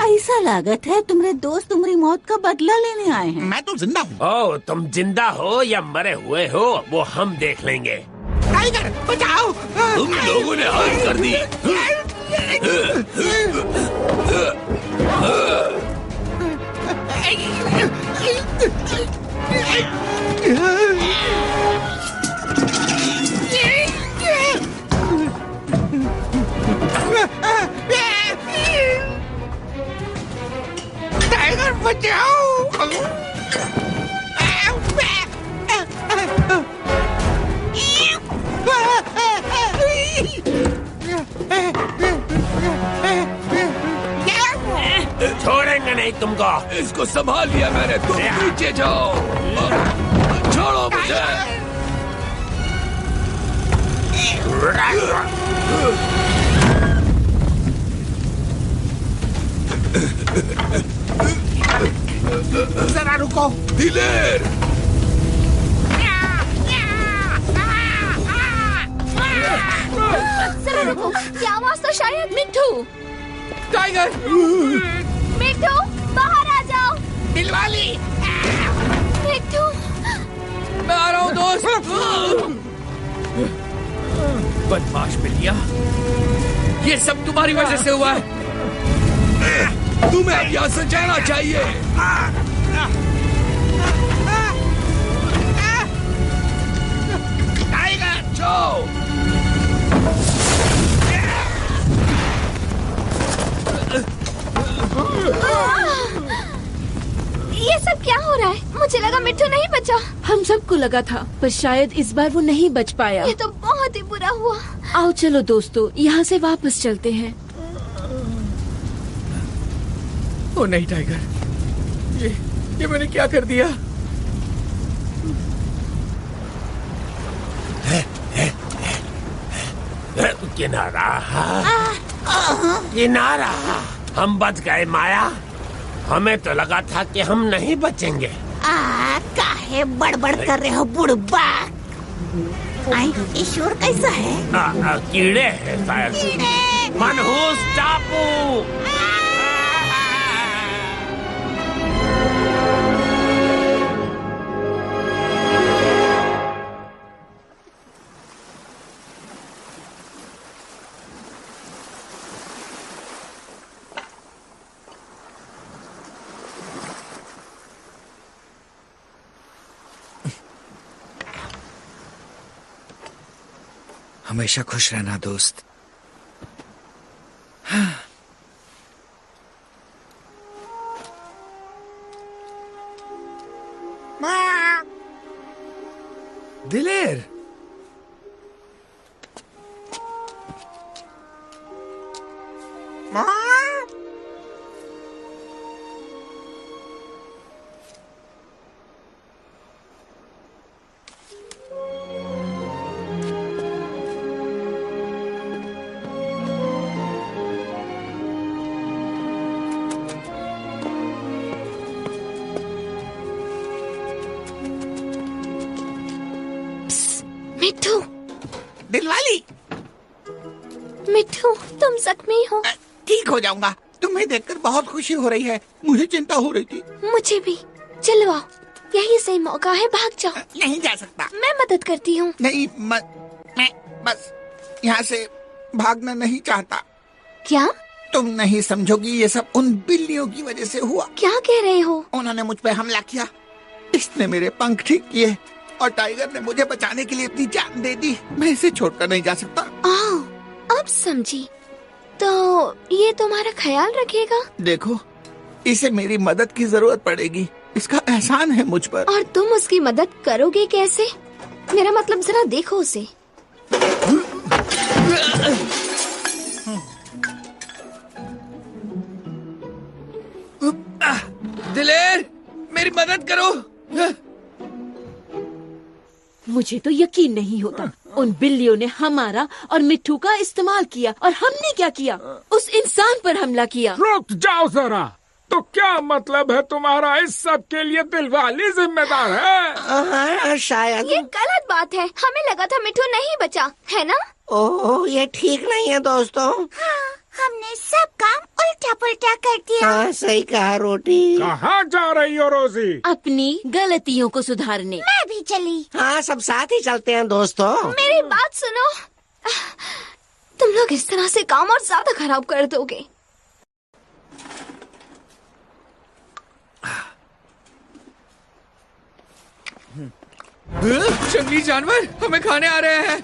ऐसा लागत है तुम्हारे दोस्त तुम्हारी मौत का बदला लेने आए हैं। मैं तो जिंदा हूँ। ओ, तुम जिंदा हो या मरे हुए हो वो हम देख लेंगे। टाइगर बचाओ! तुम लोगों ने हद कर दी। टाइगर बचाओ! छोड़ेंगे नहीं तुमको। इसको संभाल लिया मैंने, तुम नीचे जाओ। छोड़ो मुझे। जरा रुको। दिलेर, जरा रुको, क्या आवाज था? शायद मिट्टू। टाइगर! मिट्टू, बाहर आ जाओ। दिलवाली! मिट्टू, मैं आ रहा हूँ दोस्त। बदमाश बिल्लियाँ, ये सब तुम्हारी वजह से हुआ है। तुम्हें अब यहाँ से जाना चाहिए। टाइगर जाओ। ये सब क्या हो रहा है? मुझे लगा मिट्टू नहीं बचा। हम सबको लगा था, पर शायद इस बार वो नहीं बच पाया। ये तो बहुत ही बुरा हुआ। आओ चलो दोस्तों, यहाँ से वापस चलते हैं। ओ नहीं टाइगर, ये मैंने क्या कर दिया? किनारा, किनारा, हम बच गए माया। हमें तो लगा था कि हम नहीं बचेंगे। काहे बड़बड़ कर रहे हो बुड़बक? ईश्वर कैसा है? कीड़े हैं शायद। मनहूस टापू। हमेशा खुश रहना दोस्त। दिलेर, मिट्टू, दिलवाली! मिट्टू, तुम जख्मी हो? ठीक हो जाऊंगा। तुम्हें देखकर बहुत खुशी हो रही है, मुझे चिंता हो रही थी। मुझे भी। चलो आओ, यही सही मौका है, भाग जाओ। नहीं जा सकता। मैं मदद करती हूँ। नहीं, मैं बस यहाँ से भागना नहीं चाहता। क्या? तुम नहीं समझोगी, ये सब उन बिल्लियों की वजह से हुआ। क्या कह रहे हो? उन्होंने मुझ पे हमला किया, इसने मेरे पंख ठीक किए और टाइगर ने मुझे बचाने के लिए अपनी जान दे दी। मैं इसे छोड़कर नहीं जा सकता। अब समझी। तो ये तुम्हारा ख्याल रखेगा? देखो, इसे मेरी मदद की जरूरत पड़ेगी, इसका एहसान है मुझ पर। और तुम उसकी मदद करोगे कैसे? मेरा मतलब जरा देखो उसे। दिलेर, मेरी मदद करो। मुझे तो यकीन नहीं होता, उन बिल्लियों ने हमारा और मिट्टू का इस्तेमाल किया और हमने क्या किया? उस इंसान पर हमला किया। रुक जाओ जरा, तो क्या मतलब है तुम्हारा? इस सब के लिए दिलवाली जिम्मेदार है? शायद ये गलत बात है। हमें लगा था मिट्टू नहीं बचा, है ना? ओह, ये ठीक नहीं है दोस्तों। हाँ, हमने सब काम उल्टा पुल्टा कर दिया। हाँ, सही कहा रोटी। कहाँ जा रही हो रोजी? अपनी गलतियों को सुधारने। मैं भी चली। हाँ, सब साथ ही चलते हैं दोस्तों। मेरी बात सुनो, तुम लोग इस तरह से काम और ज्यादा खराब कर दोगे। जंगली जानवर हमें खाने आ रहे हैं।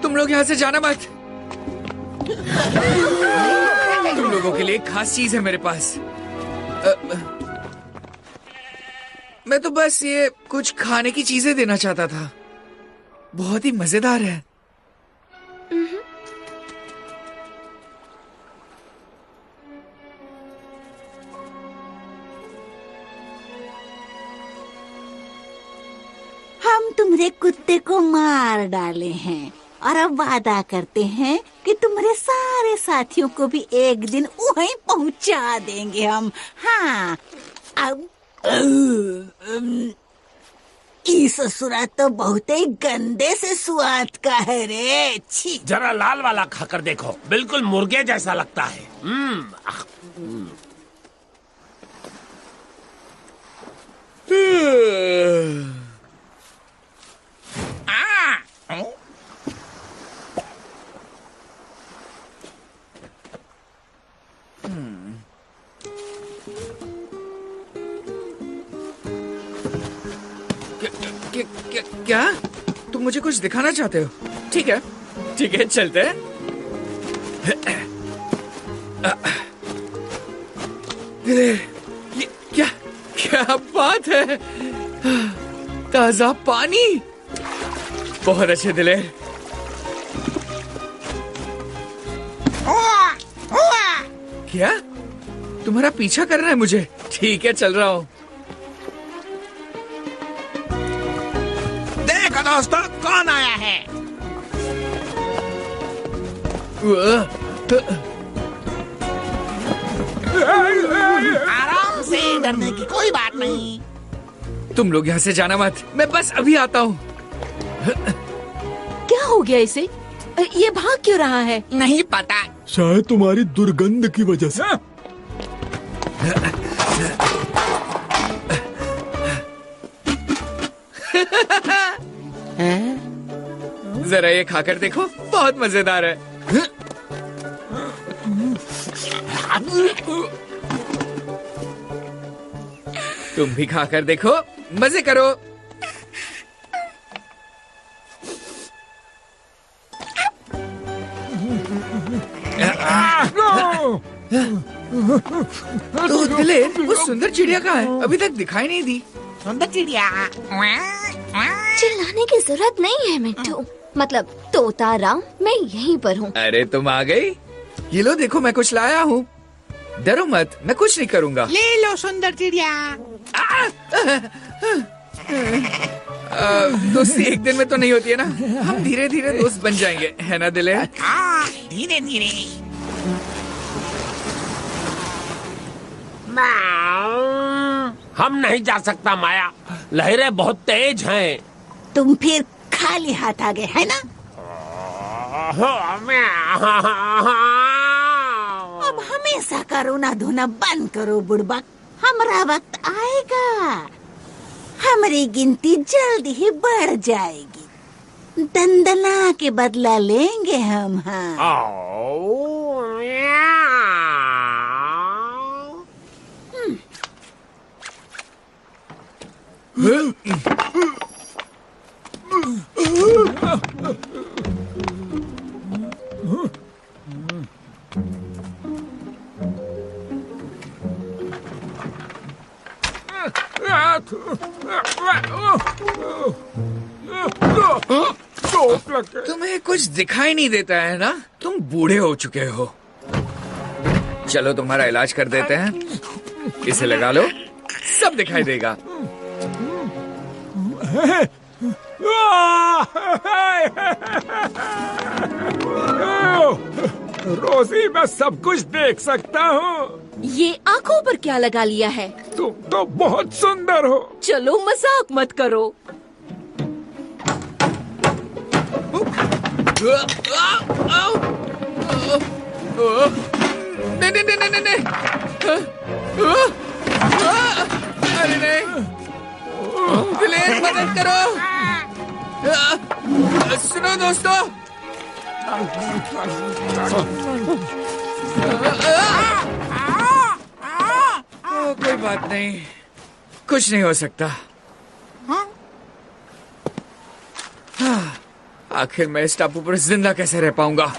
तुम लोग यहाँ से जाना मत। तुम लोगों के लिए एक खास चीज है मेरे पास। मैं तो बस ये कुछ खाने की चीजें देना चाहता था। बहुत ही मजेदार है। हम तुम्हारे कुत्ते को मार डाले हैं और अब वादा करते हैं कि तुम्हारे सारे साथियों को भी एक दिन वहीं पहुंचा देंगे हम। हाँ, अब ई ससुरा तो बहुत ही गंदे से स्वाद का है रे। छी। जरा लाल वाला खाकर देखो, बिल्कुल मुर्गे जैसा लगता है। क्या तुम मुझे कुछ दिखाना चाहते हो? ठीक है, ठीक है, चलते हैं। ये क्या क्या बात है? ताजा पानी। बहुत अच्छे दिलेर। क्या तुम्हारा पीछा करना है मुझे? ठीक है, चल रहा हूँ। देखो दोस्तों, कौन आया है? आराम से, डरने की कोई बात नहीं। तुम लोग यहाँ से जाना मत, मैं बस अभी आता हूँ। क्या हो गया इसे? ये भाग क्यों रहा है? नहीं पता। शायद तुम्हारी दुर्गंध की वजह से। जरा ये खाकर देखो, बहुत मजेदार है। तुम भी खाकर देखो, मजे करो। तो दिलेर, वो सुंदर चिड़िया कहाँ है? अभी तक दिखाई नहीं दी। सुंदर चिड़िया? चिल्लाने की जरूरत नहीं है मिट्टू, मतलब तोता राम, मैं यहीं पर हूँ। अरे तुम आ गई। ये लो देखो, मैं कुछ लाया हूँ। डरो मत, मैं कुछ नहीं करूँगा। ले लो सुंदर चिड़िया। दोस्ती एक दिन में तो नहीं होती है ना, हम धीरे धीरे दोस्त बन जाएंगे, है ना दिले? धीरे धीरे। हम नहीं जा सकता माया, लहरें बहुत तेज हैं। तुम फिर खाली हाथ आ गए है ना? अब हमेशा का रोना धोना बंद करो बुड़बक, हमारा वक्त आएगा, हमारी गिनती जल्दी ही बढ़ जाएगी, दंदना के बदला लेंगे हम। हाँ तुम्हें कुछ दिखाई नहीं देता है ना? तुम बूढ़े हो चुके हो। चलो तुम्हारा इलाज कर देते हैं, इसे लगा लो, सब दिखाई देगा। रोजी, मैं सब कुछ देख सकता हूँ। ये आंखों पर क्या लगा लिया है? तुम तो बहुत सुंदर हो। चलो मजाक मत करो। नहीं। अरे नहीं, दिलेर मदद करो। सुनो दोस्तों, कोई बात नहीं, कुछ नहीं हो सकता। आखिर मैं इस टापू पर जिंदा कैसे रह पाऊंगा?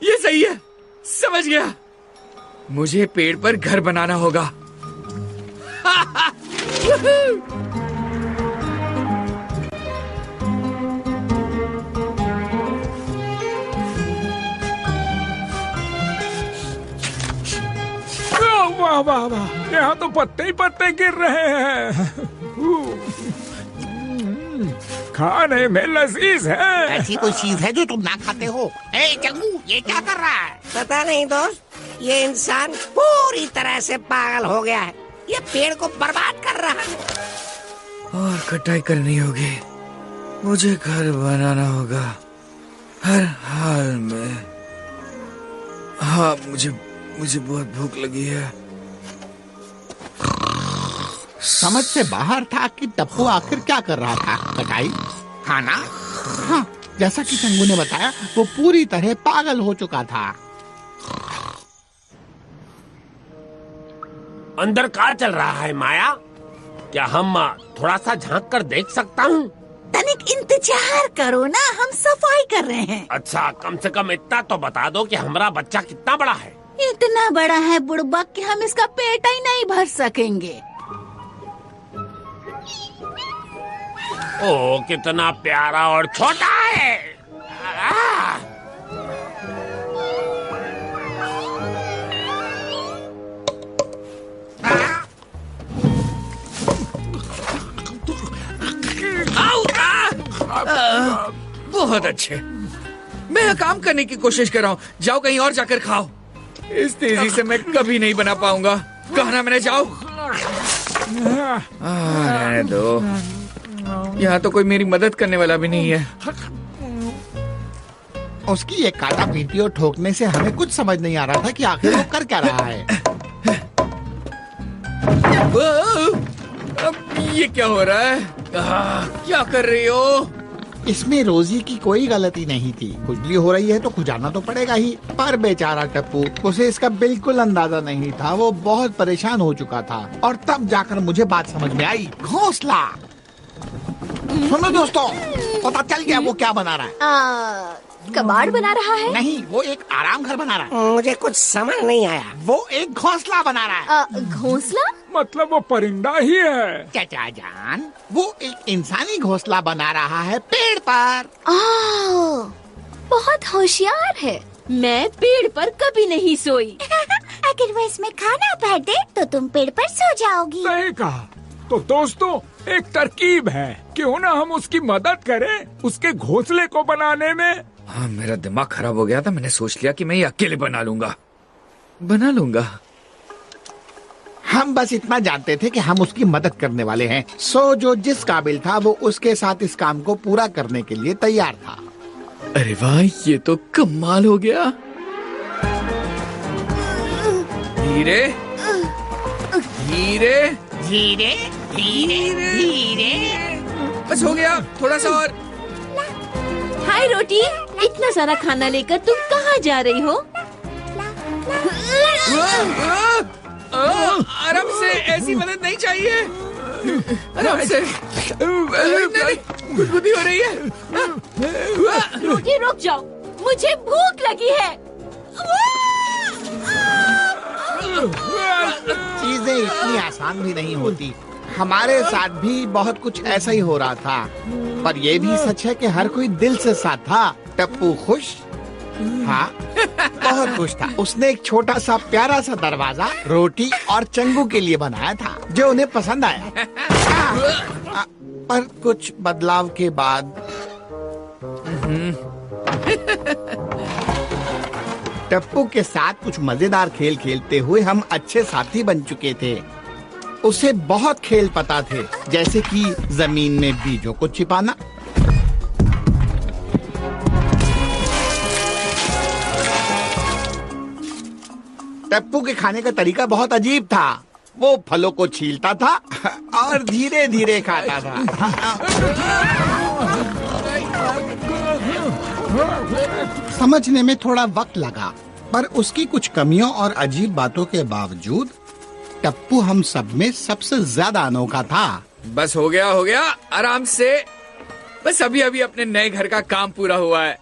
ये सही है, समझ गया। मुझे पेड़ पर घर बनाना होगा। वाह वाह वाह, यहाँ तो पत्ते ही पत्ते गिर रहे हैं। खाने में लजीज है। ऐसी कोई चीज है जो तुम ना खाते हो? ए चंगू, ये क्या कर रहा है? पता नहीं दोस्त, ये इंसान पूरी तरह से पागल हो गया है। ये पेड़ को बर्बाद कर रहा है। और कटाई करनी होगी, मुझे घर बनाना होगा हर हाल में। हाँ, मुझे बहुत भूख लगी है। समझ से बाहर था कि टप्पू आखिर क्या कर रहा था। कटाई, खाना? हाँ, जैसा कि चंगू ने बताया, वो पूरी तरह पागल हो चुका था। अंदर क्या चल रहा है माया? क्या हम थोड़ा सा झांक कर देख सकता हूँ? तनिक इंतजार करो ना, हम सफाई कर रहे हैं। अच्छा, कम से कम इतना तो बता दो कि हमारा बच्चा कितना बड़ा है। इतना बड़ा है बुड़बक कि हम इसका पेट ही नहीं भर सकेंगे। ओ, कितना प्यारा और छोटा है। बहुत अच्छे, मैं काम करने की कोशिश कर रहा हूँ। जाओ कहीं और जाकर खाओ। इस तेजी से मैं कभी नहीं बना पाऊंगा। कहा ना मैंने, जाओ। रहने दो, यहाँ तो कोई मेरी मदद करने वाला भी नहीं है। उसकी ये काटा पीटी और ठोकने से हमें कुछ समझ नहीं आ रहा था कि आखिर वो कर क्या रहा है। अब ये क्या हो रहा है? क्या कर रही हो? इसमें रोजी की कोई गलती नहीं थी। खुजली हो रही है तो खुजाना तो पड़ेगा ही। पर बेचारा टप्पू, उसे इसका बिल्कुल अंदाजा नहीं था। वो बहुत परेशान हो चुका था और तब जाकर मुझे बात समझ में आई। घोंसला। सुनो दोस्तों, पता चल गया वो क्या बना रहा है। कबाड़ बना रहा है? नहीं, वो एक आराम घर बना रहा है। मुझे कुछ समझ नहीं आया। वो एक घोंसला बना रहा है। घोंसला? मतलब वो परिंदा ही है। चाचा जान, वो एक इंसानी घोंसला बना रहा है पेड़ पर। बहुत होशियार है। मैं पेड़ पर कभी नहीं सोई। अगर वो इसमें खाना भर दे तो तुम पेड़ पर सो जाओगी। सही कहा। तो दोस्तों, एक तरकीब है, क्यों ना हम उसकी मदद करें उसके घोंसले को बनाने में। हाँ, मेरा दिमाग खराब हो गया था। मैंने सोच लिया कि मैं ये अकेले बना लूंगा। हम बस इतना जानते थे कि हम उसकी मदद करने वाले हैं। सो जो जिस काबिल था वो उसके साथ इस काम को पूरा करने के लिए तैयार था। अरे वाह, ये तो कमाल हो गया। धीरे धीरे धीरे धीरे धीरे। बस हो गया, थोड़ा सा और। हाय रोटी, इतना सारा खाना लेकर तुम कहाँ जा रही हो? आराम से, ऐसी मदद नहीं चाहिए। आराम से। गुदगुदी हो रही है। रोटी रुक जाओ, मुझे भूख लगी है। चीजें इतनी आसान भी नहीं होती। हमारे साथ भी बहुत कुछ ऐसा ही हो रहा था, पर ये भी सच है कि हर कोई दिल से साथ था। टप्पू खुश, हाँ बहुत खुश था। उसने एक छोटा सा प्यारा सा दरवाजा रोटी और चंगू के लिए बनाया था, जो उन्हें पसंद आया। पर कुछ बदलाव के बाद टप्पू के साथ कुछ मजेदार खेल खेलते हुए हम अच्छे साथी बन चुके थे। उसे बहुत खेल पता थे, जैसे कि जमीन में बीजों को छिपाना, टप्पू के खाने का तरीका बहुत अजीब था। वो फलों को छीलता था और धीरे धीरे खाता था। समझने में थोड़ा वक्त लगा, पर उसकी कुछ कमियों और अजीब बातों के बावजूद टप्पू हम सब में सबसे ज्यादा अनोखा था। बस हो गया, आराम से। बस अभी अपने नए घर का काम पूरा हुआ है।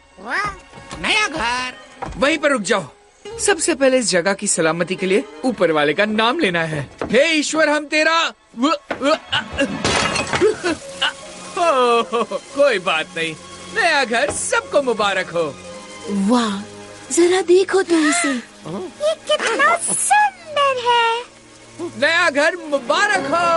नया घर? वहीं पर रुक जाओ। सबसे पहले इस जगह की सलामती के लिए ऊपर वाले का नाम लेना है। हे ईश्वर, हम तेरा कोई बात नहीं, नया घर सबको मुबारक हो। वाह, जरा देखो तो इसे। ये कितना सुंदर है। नया घर मुबारक हो।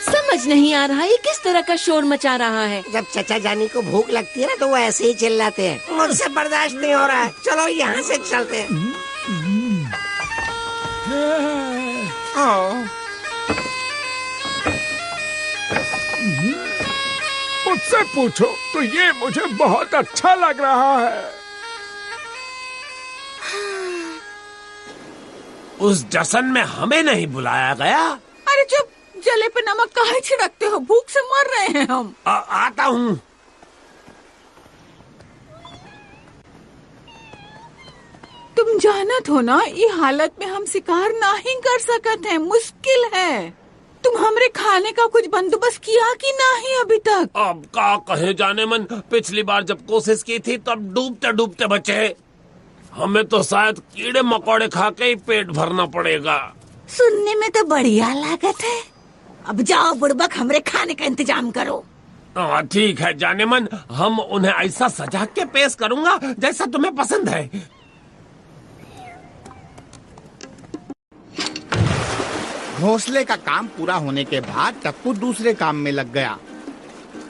समझ नहीं आ रहा ये किस तरह का शोर मचा रहा है। जब चचा जानी को भूख लगती है ना तो वो ऐसे ही चिल्लाते हैं। मुझसे बर्दाश्त नहीं हो रहा है, चलो यहाँ से चलते हैं। मुझसे पूछो तो ये मुझे बहुत अच्छा लग रहा है। उस जश्न में हमें नहीं बुलाया गया। अरे चुप, जले पे नमक काहे छिड़कते हो? भूख से मर रहे हैं हम। आता हूँ। तुम जानत हो ना, ये हालत में हम शिकार नहीं कर सकते हैं, मुश्किल है। तुम हमरे खाने का कुछ बंदोबस्त किया कि नहीं अभी तक? अब का कहे जाने मन, पिछली बार जब कोशिश की थी तब डूबते डूबते बचे। हमें तो शायद कीड़े मकोड़े खा के ही पेट भरना पड़ेगा। सुनने में तो बढ़िया लागत है। अब जाओ बुड़बक, हमरे खाने का इंतजाम करो। ठीक है जाने मन, हम उन्हें ऐसा सजा के पेश करूंगा जैसा तुम्हें पसंद है। घोंसले का काम पूरा होने के बाद टप्पू दूसरे काम में लग गया।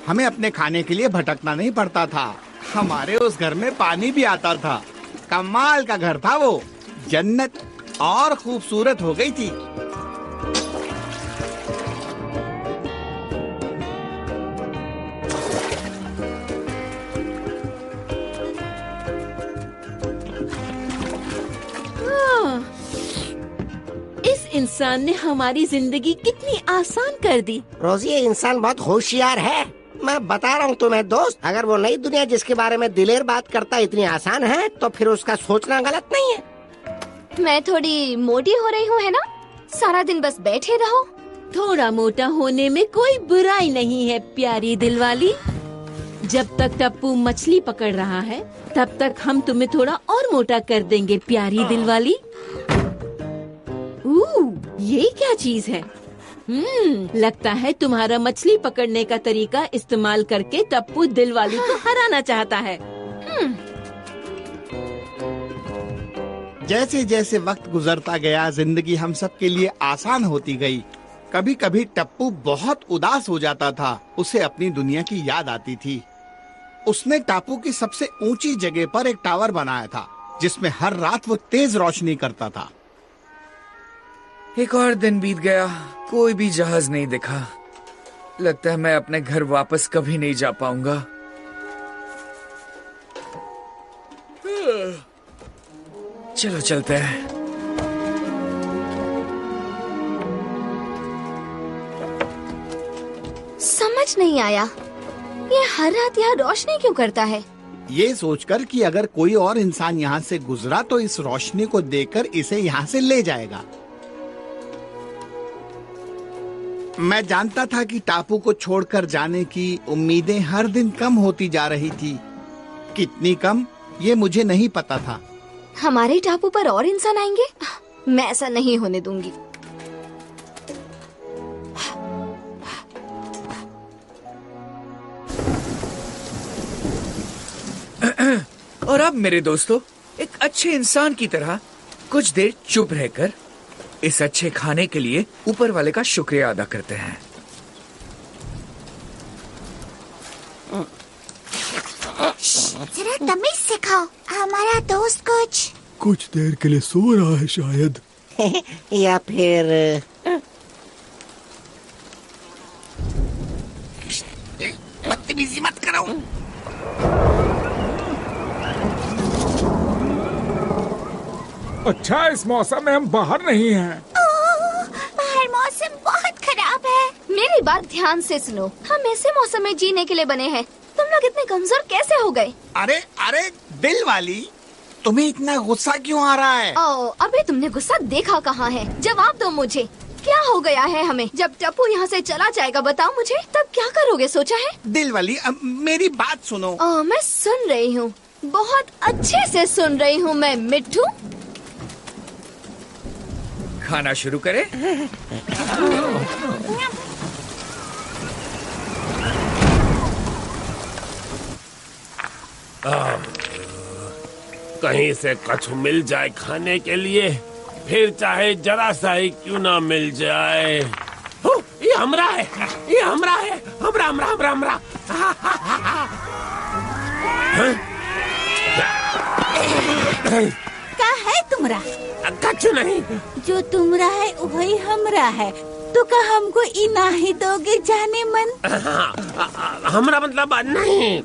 हमें अपने खाने के लिए भटकना नहीं पड़ता था। हमारे उस घर में पानी भी आता था। कमाल का घर था वो, जन्नत और खूबसूरत हो गई थी। इस इंसान ने हमारी जिंदगी कितनी आसान कर दी। रोजी, ये इंसान बहुत होशियार है। मैं बता रहा हूँ तुम्हें दोस्त, अगर वो नई दुनिया जिसके बारे में दिलेर बात करता इतनी आसान है तो फिर उसका सोचना गलत नहीं है। मैं थोड़ी मोटी हो रही हूँ है ना? सारा दिन बस बैठे रहो। थोड़ा मोटा होने में कोई बुराई नहीं है प्यारी दिलवाली। जब तक टप्पू मछली पकड़ रहा है तब तक हम तुम्हें थोड़ा और मोटा कर देंगे प्यारी दिलवाली। ये क्या चीज है? लगता है तुम्हारा मछली पकड़ने का तरीका इस्तेमाल करके टप्पू दिलवाली को हराना चाहता है। जैसे जैसे वक्त गुजरता गया जिंदगी हम सब के लिए आसान होती गई। कभी कभी टप्पू बहुत उदास हो जाता था, उसे अपनी दुनिया की याद आती थी। उसने टापू की सबसे ऊंची जगह पर एक टावर बनाया था जिसमें हर रात वो तेज रोशनी करता था। एक और दिन बीत गया, कोई भी जहाज नहीं दिखा। लगता है मैं अपने घर वापस कभी नहीं जा पाऊंगा। चलो चलते हैं। समझ नहीं आया, ये हर रात यहाँ रोशनी क्यों करता है? ये सोचकर कि अगर कोई और इंसान यहाँ से गुजरा तो इस रोशनी को देखकर इसे यहाँ से ले जाएगा। मैं जानता था कि टापू को छोड़कर जाने की उम्मीदें हर दिन कम होती जा रही थी। कितनी कम ये मुझे नहीं पता था। हमारे टापू पर और इंसान आएंगे? मैं ऐसा नहीं होने दूंगी। और अब मेरे दोस्तों, एक अच्छे इंसान की तरह कुछ देर चुप रहकर इस अच्छे खाने के लिए ऊपर वाले का शुक्रिया अदा करते हैं। जरा तमीज सिखाओ, हमारा दोस्त कुछ देर के लिए सो रहा है शायद। या फिर बदतमीजी मत करो। अच्छा, इस मौसम में हम बाहर नहीं हैं। बाहर मौसम बहुत खराब है। मेरी बात ध्यान से सुनो, हम ऐसे मौसम में जीने के लिए बने हैं। तुम लोग इतने कमजोर कैसे हो गए? अरे अरे दिलवाली, तुम्हें इतना गुस्सा क्यों आ रहा है? अबे तुमने गुस्सा देखा कहाँ है? जवाब दो मुझे, क्या हो गया है हमें? जब टप्पू यहाँ से चला जाएगा बताओ मुझे, तब क्या करोगे, सोचा है? दिलवाली, अब मेरी बात सुनो। मैं सुन रही हूँ, बहुत अच्छे से सुन रही हूँ मैं मिट्ठू। खाना शुरू करें? कहीं से कछु मिल जाए खाने के लिए, फिर चाहे जरा सा ही क्यों ना मिल जाए। ये हमरा है, ये हमरा है, हमरा हमरा हमरा हमरा। का है तुमरा? कछु नहीं। जो तुमरा है वही हमरा है। तो का हमको इना ही दोगे जाने मन? हमरा मतलब नहीं।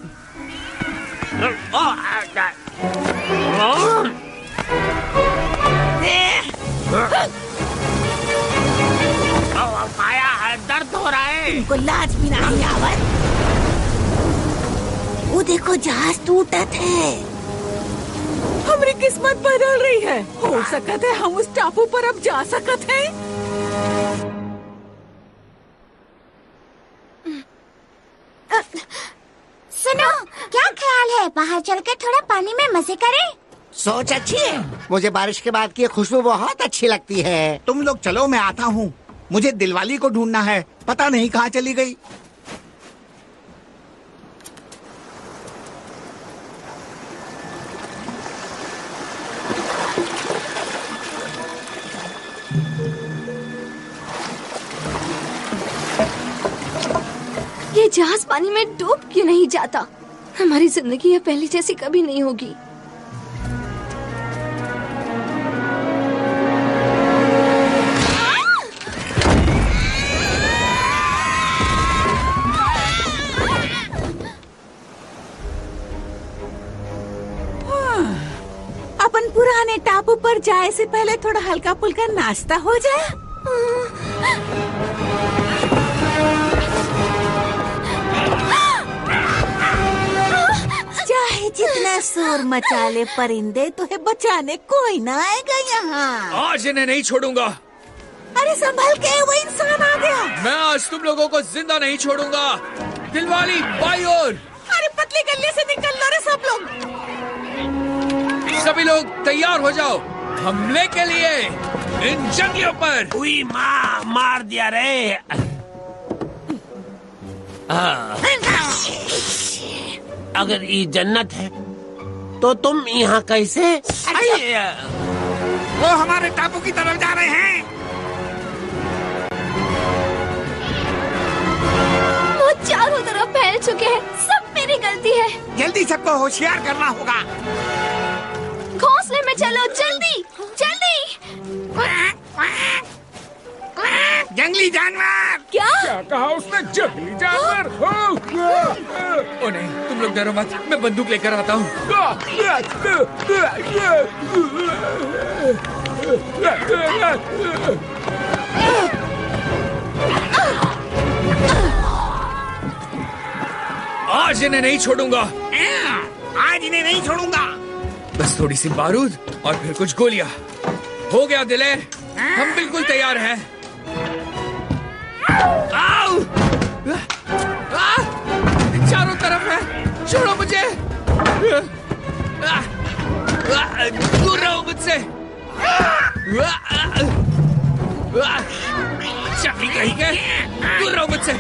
माया, दर्द हो रहा है। तुमको लाज भी नहीं आवत? वो देखो जहाज टूटत है। हमारी किस्मत बदल रही है। हो सकता है हम उस टापू पर अब जा सकते हैं। सुनो, क्या ख्याल है बाहर चलकर थोड़ा पानी में मजे करें? सोच अच्छी है। मुझे बारिश के बाद की खुशबू बहुत अच्छी लगती है। तुम लोग चलो, मैं आता हूँ। मुझे दिलवाली को ढूंढना है, पता नहीं कहाँ चली गई। ये जहाज पानी में डूब क्यों नहीं जाता? हमारी जिंदगी अब पहले जैसी कभी नहीं होगी। अपन पुराने टापू पर जाए से पहले थोड़ा हल्का फुल्का नाश्ता हो जाए। चाहे जितना शोर मचा ले परिंदे, तुम्हें बचाने कोई ना आएगा यहाँ। आज इन्हें नहीं छोड़ूंगा। अरे संभल के, वो इंसान आ गया। मैं आज तुम लोगों को जिंदा नहीं छोड़ूंगा। दिलवाली बाई ओर। अरे लोग तैयार हो जाओ हमले के लिए इन जंगलियों पर। हुई माँ, मार दिया रे। अगर ये जन्नत है तो तुम यहाँ कैसे? वो हमारे टापू की तरफ जा रहे हैं। वो चारों तरफ फैल चुके हैं। सब मेरी गलती है। जल्दी सबको होशियार करना होगा। घोंसले में चलो, जल्दी जल्दी। जंगली जानवर। क्या कहा उसने? जंगली जानवर। ओ नहीं, तुम लोग डरो मत, मैं बंदूक लेकर आता हूँ। आज इन्हें नहीं छोड़ूंगा। आज इन्हें नहीं छोड़ूंगा। बस थोड़ी सी बारूद और फिर कुछ गोलियां। हो गया दिलेर, हम बिल्कुल तैयार हैं। आओ! चारों तरफ है, छोड़ो मुझे। दूर रहो मुझसे। चकली कहीं के, दूर रहो मुझसे।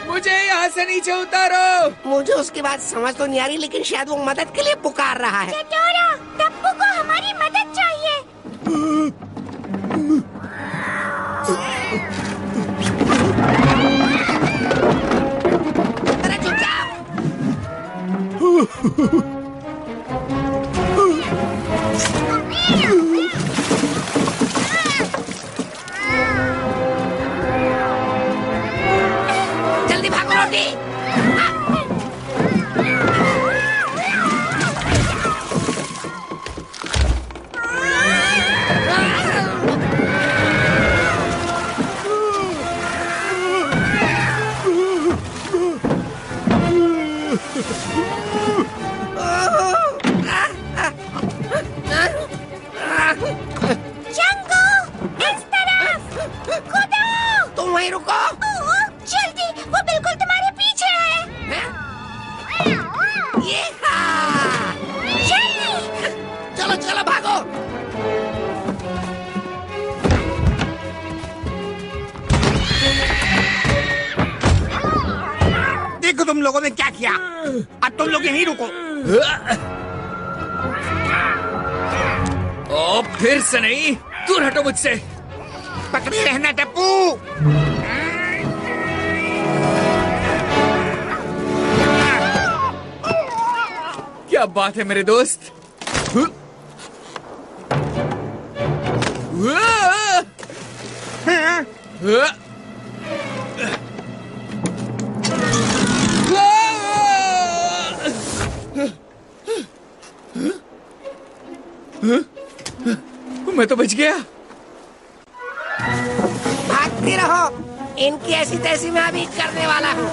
मुझे यहाँ से नीचे उतारो। मुझे उसकी बात समझ तो नहीं आ रही, लेकिन शायद वो मदद के लिए पुकार रहा है। टप्पू को हमारी मदद चाहिए। अरे चुप जाओ। जल्दी भागो रोटी। जंगू, इस तरफ कूदो। तुम वहीं रुको। जल्दी, वो बिल्कुल तुम्हारे पीछे है। ये जल्दी। चलो चलो भागो। देखो तुम लोगों ने क्या किया। अब तुम लोग यहीं रुको। ओ फिर से नहीं, दूर हटो मुझसे। पकड़े रहना टप्पू। क्या बात है मेरे दोस्त। मैं तो बच गया। भागती रहो, इनकी ऐसी तैसी मैं अभी करने वाला हूँ।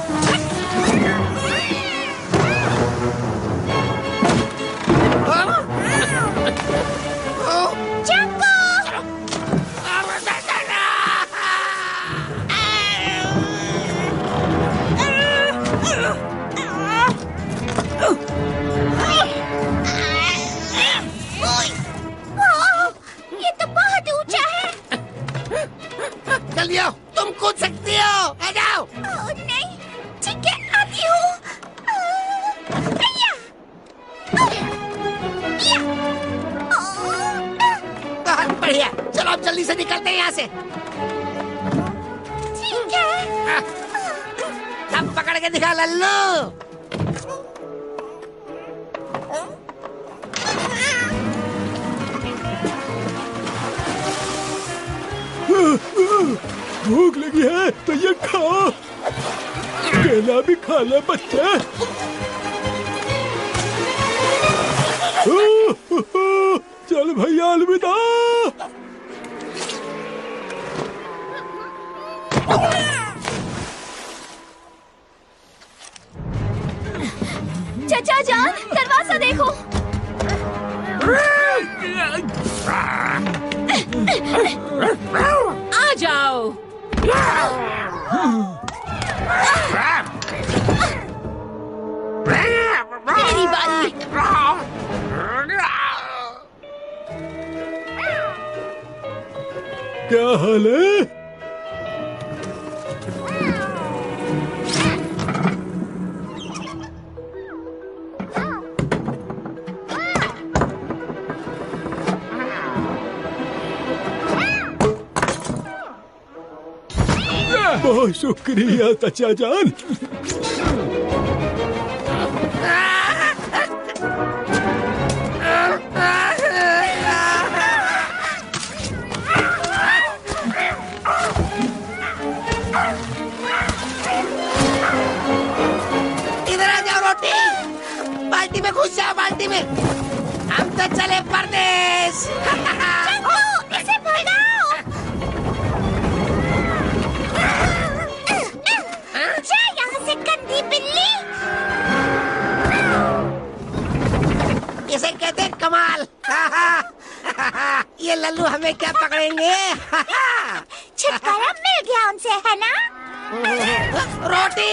ये तो बहुत ऊंचा है। जल्दी आओ, तुम कूद सकती हो। आ जाओ। नहीं, ठीक है, आती हूँ। बहुत बढ़िया, चलो अब जल्दी से निकलते हैं यहाँ से। ठीक है। अब पकड़ के दिखा लल्लू। भूख लगी है तो ये खा। केला भी खा ले बच्चे। चल भैया अलविदा। जान, दरवाजा देखो। आ जाओ। मेरी बारी। क्या हाल है? बहुत शुक्रिया चाचा जान। इधर आ जाओ रोटी, बाल्टी में घुस जाओ, बाल्टी में। हम तो चले परदेश। इसे भगाओ। जा यहाँ से गंदी बिल्ली। इसे कहते हैं कमाल। ये लल्लू हमें क्या पकड़ेंगे? छुटकारा मिल गया उनसे, है ना? रोटी।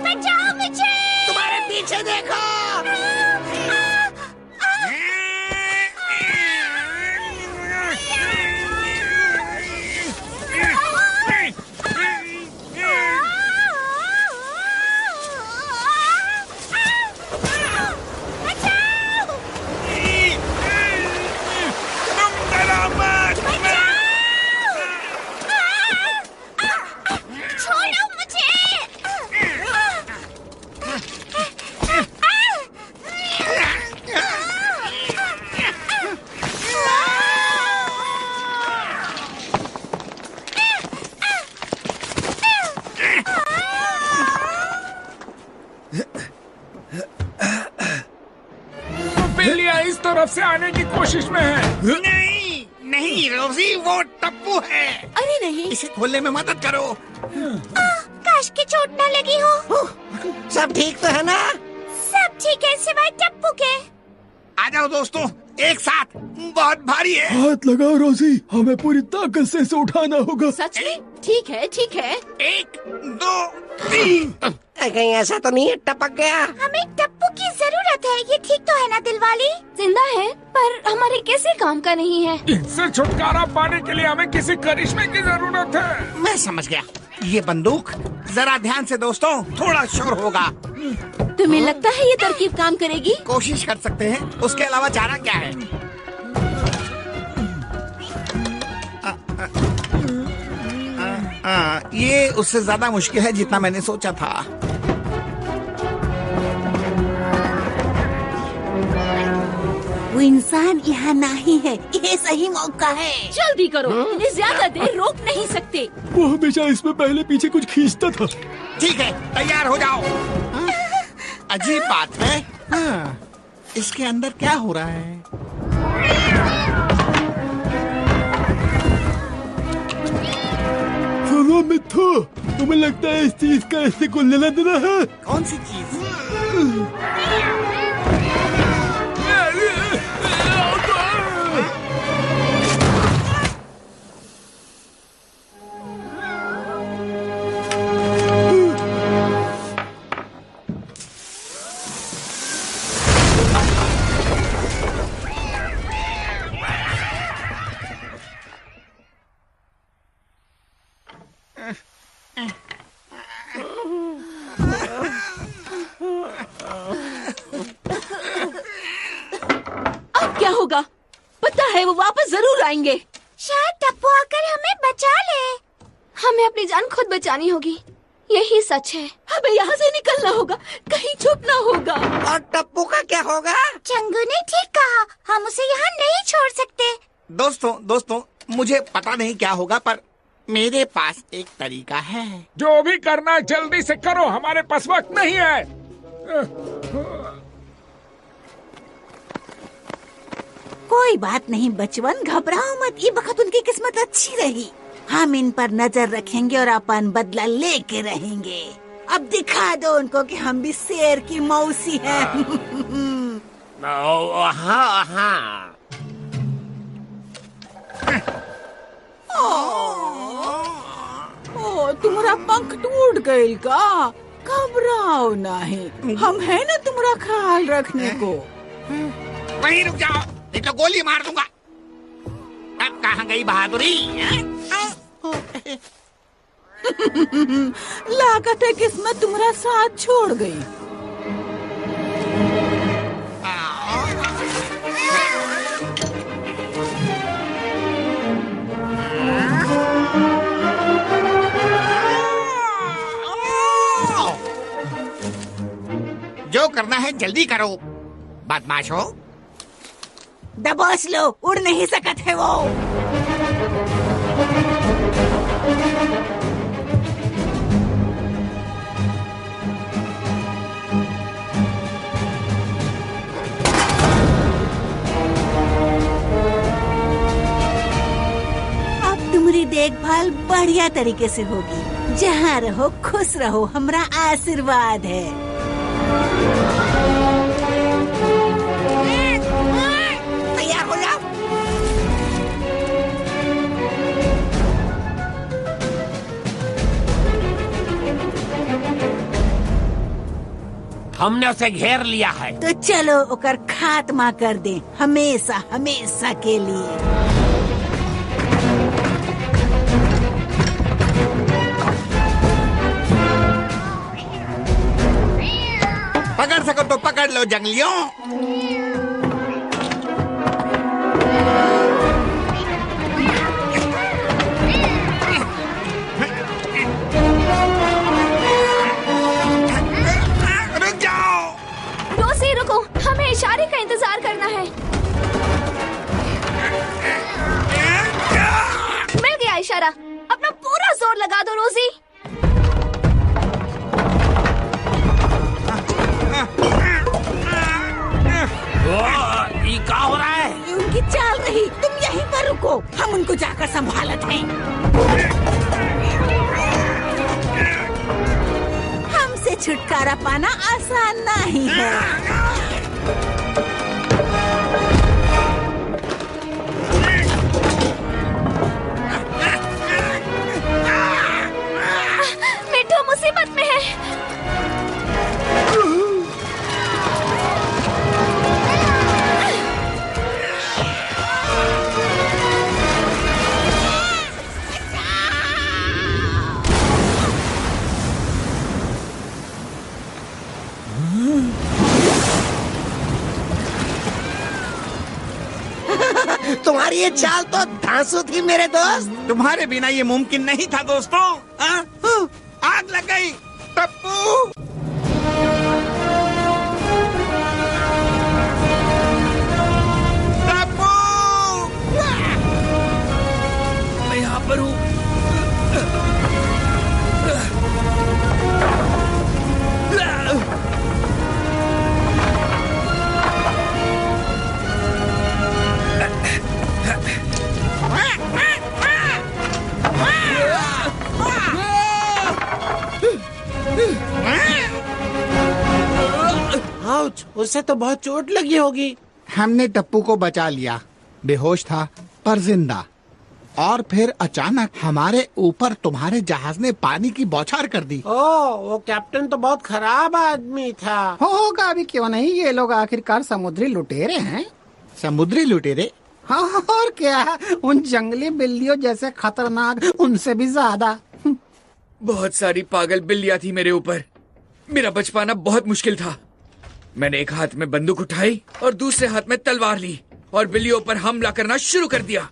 बचाओ मुझे। तुम्हारे पीछे देखो। छोड़ो मुझे। बिल्लियाँ इस तरफ से आने की कोशिश में है। नहीं नहीं रोजी, वो टप्पू है। अरे नहीं, इसे खोलने में मदद करो। काश की चोट न लगी हो। सब ठीक तो है ना? सब ठीक है सिवाय टप्पू के। आ जाओ दोस्तों, एक साथ। बहुत भारी है। हाथ लगाओ रोजी, हमें पूरी ताकत से इसे उठाना होगा। सच में? ठीक है, ठीक है। 1 2 3। कहीं ऐसा तो नहीं है टपक गया? हमें टप्पू की जरूरत है। ये ठीक तो है ना दिलवाली? जिंदा है पर हमारे किसी काम का नहीं है। इनसे छुटकारा पाने के लिए हमें किसी करिश्मे की जरूरत है। मैं समझ गया। ये बंदूक, जरा ध्यान से दोस्तों, थोड़ा शोर होगा। तुम्हें लगता है ये तरकीब काम करेगी? कोशिश कर सकते हैं, उसके अलावा चारा क्या है? ये उससे ज्यादा मुश्किल है जितना मैंने सोचा था। वो इंसान यहाँ नहीं है। ये सही मौका है। जल्दी करो, इन्हें ज्यादा देर रोक नहीं सकते। वो हमेशा इसमें पहले पीछे कुछ खींचता था। ठीक है, तैयार हो जाओ। अजीब बात है। इसके अंदर क्या हो रहा है? सुनो मिट्ठू, तुम्हें लगता है इस चीज का इससे कोई लेना देना है? कौन सी चीज? अब क्या होगा? पता है वो वापस जरूर आएंगे। शायद टप्पू आकर हमें बचा ले। हमें अपनी जान खुद बचानी होगी, यही सच है। हमें यहाँ से निकलना होगा, कहीं छुपना होगा। और टप्पू का क्या होगा? चंगू ने ठीक कहा, हम उसे यहाँ नहीं छोड़ सकते। दोस्तों, मुझे पता नहीं क्या होगा, पर मेरे पास एक तरीका है। जो भी करना है जल्दी से करो, हमारे पास वक्त नहीं है। कोई बात नहीं बचवन, घबराओ मत। ये वक्त उनकी किस्मत अच्छी रही। हम इन पर नजर रखेंगे और अपन बदला लेके रहेंगे। अब दिखा दो उनको कि हम भी शेर की मौसी हैं। हाँ हाँ। ओ, तुम्हारा पंख टूट गई का? घबराओ नहीं, हम है ना तुम्हारा ख्याल रखने को। वहीं रुक जाओ, नहीं तो गोली मार दूंगा। अब कहाँ गई बहादुरी? लागत है किस्मत तुम्हारा साथ छोड़ गई। जो करना है जल्दी करो, बदमाशो। दबोच लो, उड़ नहीं सकते है वो। अब तुम्हारी देखभाल बढ़िया तरीके से होगी। जहाँ रहो खुश रहो, हमारा आशीर्वाद है। तैयार हो जाओ। हमने उसे घेर लिया है। तो चलो ओकर खात्मा कर दे, हमेशा हमेशा के लिए। पकड़ सको तो पकड़ लो जंगलियों। रुक जाओ। रोसी रुको, हमें इशारे का इंतजार करना है। मिल गया इशारा, अपना पूरा जोर लगा दो रोसी। ये क्या हो रहा है? ये उनकी चाल रही, तुम यहीं पर रुको, हम उनको जाकर संभालते हैं। हमसे छुटकारा पाना आसान नहीं है। मिठू मुसीबत में है। तुम्हारी ये चाल तो धांसू थी मेरे दोस्त। तुम्हारे बिना ये मुमकिन नहीं था दोस्तों। आग लग गई। टप्पू, टप्पू, मैं यहाँ पर हूँ। उसे तो बहुत चोट लगी होगी। हमने टप्पू को बचा लिया, बेहोश था पर जिंदा। और फिर अचानक हमारे ऊपर तुम्हारे जहाज ने पानी की बौछार कर दी। वो कैप्टन तो बहुत खराब आदमी था। होगा भी क्यों नहीं, ये लोग आखिरकार समुद्री लुटेरे हैं। समुद्री लुटेरे? हाँ, और क्या, उन जंगली बिल्लियों जैसे खतरनाक, उनसे भी ज्यादा। बहुत सारी पागल बिल्लियां थी मेरे ऊपर। मेरा बच पाना बहुत मुश्किल था। मैंने एक हाथ में बंदूक उठाई और दूसरे हाथ में तलवार ली और बिल्लियों पर हमला करना शुरू कर दिया।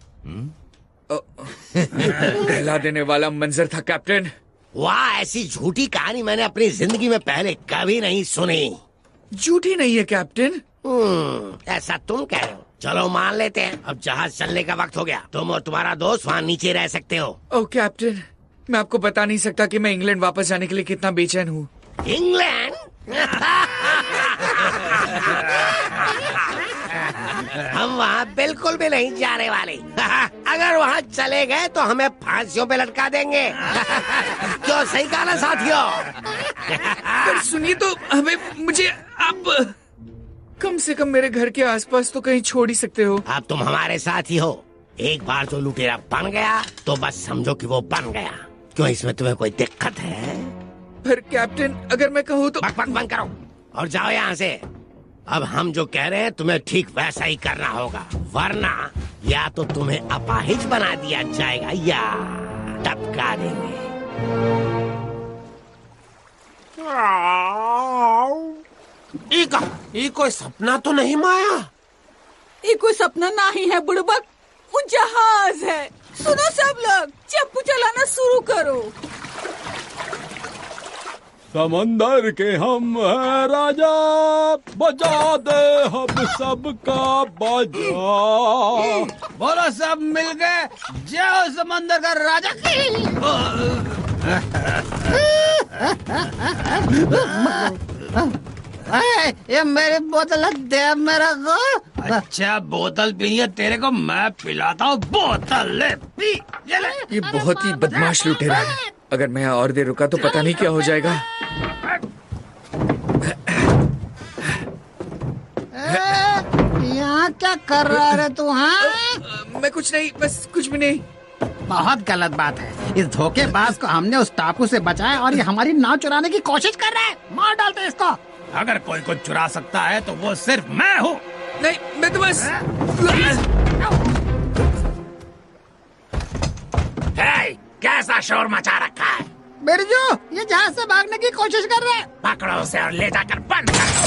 दहला देने वाला मंजर था कैप्टन। वाह, ऐसी झूठी कहानी मैंने अपनी जिंदगी में पहले कभी नहीं सुनी। झूठी नहीं है कैप्टन। ऐसा तुम कह रहे हो। चलो मान लेते हैं, अब जहाज चलने का वक्त हो गया। तुम और तुम्हारा दोस्त वहाँ नीचे रह सकते हो। ओह कैप्टन, मैं आपको बता नहीं सकता कि मैं इंग्लैंड वापस जाने के लिए कितना बेचैन हूँ। इंग्लैंड? हम वहाँ बिल्कुल भी नहीं जाने वाले। अगर वहाँ चले गए तो हमें फांसियों पे लटका देंगे। क्यों, सही कहा ना साथियों? पर सुनिए तो, हमें मुझे आप कम से कम मेरे घर के आसपास तो कहीं छोड़ ही सकते हो। अब तुम हमारे साथ ही हो। एक बार जो लुटेरा बन गया तो बस समझो कि वो बन गया। क्यों, इसमें तुम्हें कोई दिक्कत है? पर कैप्टन, अगर मैं कहूँ तो। बक बंद करो और जाओ यहाँ से। अब हम जो कह रहे हैं तुम्हें ठीक वैसा ही करना होगा, वरना या तो तुम्हें अपाहिज बना दिया जाएगा या टपका देंगे। ये कोई सपना तो नहीं माया? ये कोई सपना नहीं है बुड़बक, वो जहाज है। सुनो सब लोग, चप्पू चलाना शुरू करो। समंदर के हम है राजा, बजा दे हम सबका बाजा। बोलो सब मिल गए, जय समंदर का राजा की। ये मेरी बोतल दे मेरा को। अच्छा बोतल पी है तेरे को, मैं पिलाता हूँ। बोतल ले पी। ये बहुत ही बदमाश लुटेरा है। अगर मैं यहाँ और देर रुका तो पता नहीं क्या हो जाएगा। यहाँ क्या कर रहा है तू? हाँ, मैं कुछ नहीं, बस कुछ भी नहीं। बहुत गलत बात है। इस धोखेबाज को हमने उस टापू से बचाया और ये हमारी नाव चुराने की कोशिश कर रहा है। मार डालते इसको। अगर कोई को चुरा सकता है तो वो सिर्फ मैं हूँ। नहीं, मैं तो बस। हे, कैसा शोर मचा रखा है? बिरजू, ये जहाज से भागने की कोशिश कर रहा है। पकड़ो उसे और ले जाकर बंद कर दो।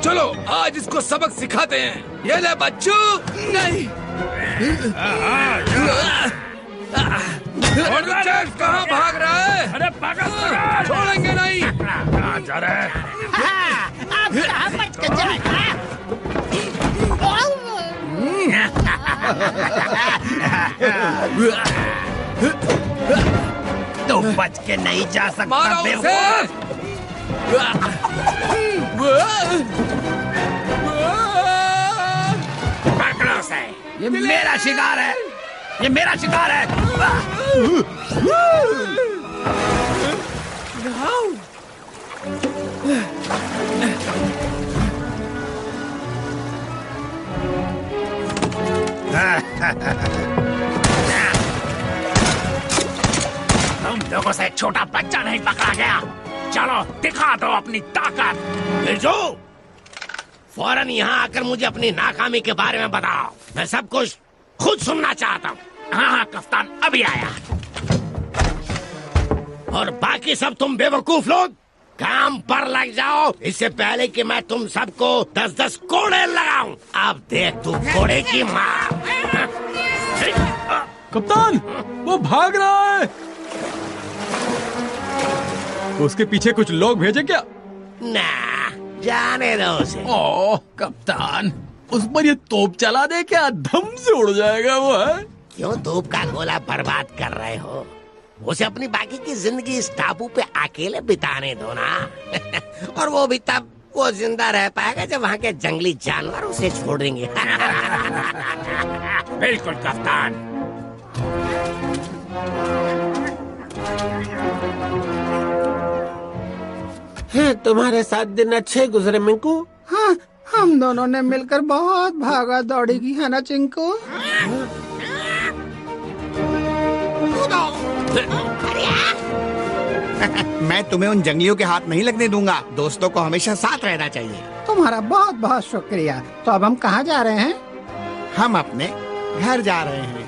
चलो आज इसको सबक सिखाते हैं। ये ले बच्चों। नहीं। कहाँ भाग रहा है? अरे पागल, छोड़ेंगे नहीं। कहाँ जा रहा है? अब कहाँ बच के जाएगा? तो बच के नहीं जा सकता। मारो उसे। पकड़ो उसे। ये मेरा शिकार है, ये मेरा शिकार है। तुम लोगों से छोटा बच्चा नहीं पकड़ा गया। चलो दिखा दो अपनी ताकत। बिरजू, फौरन यहाँ आकर मुझे अपनी नाकामी के बारे में बताओ। मैं सब कुछ खुद सुनना चाहता हूँ। हाँ हाँ कप्तान, अभी आया। और बाकी सब तुम बेवकूफ लोग काम पर लग जाओ, इससे पहले कि मैं तुम सबको 10-10 कोड़े लगाऊं। अब देख तू कोड़े की मार। कप्तान, वो भाग रहा है। उसके पीछे कुछ लोग भेजे क्या? ना, जाने दो उसे। ओ कप्तान, उस पर ये तोप चला दे, क्या धम से उड़ जाएगा वो है? क्यों धूप का गोला बर्बाद कर रहे हो? उसे अपनी बाकी की जिंदगी इस टापू पे अकेले बिताने दो ना। और वो भी तब वो जिंदा रह पाएगा जब वहाँ के जंगली जानवर उसे छोड़ेंगे। बिल्कुल कप्तान। तुम्हारे साथ दिन अच्छे गुजरे मिंकू? हाँ, हम दोनों ने मिलकर बहुत भागा दौड़ी की है ना चिंकू? मैं तुम्हें उन जंगलियों के हाथ नहीं लगने दूंगा। दोस्तों को हमेशा साथ रहना चाहिए। तुम्हारा बहुत बहुत शुक्रिया। तो अब हम कहाँ जा रहे हैं? हम अपने घर जा रहे हैं।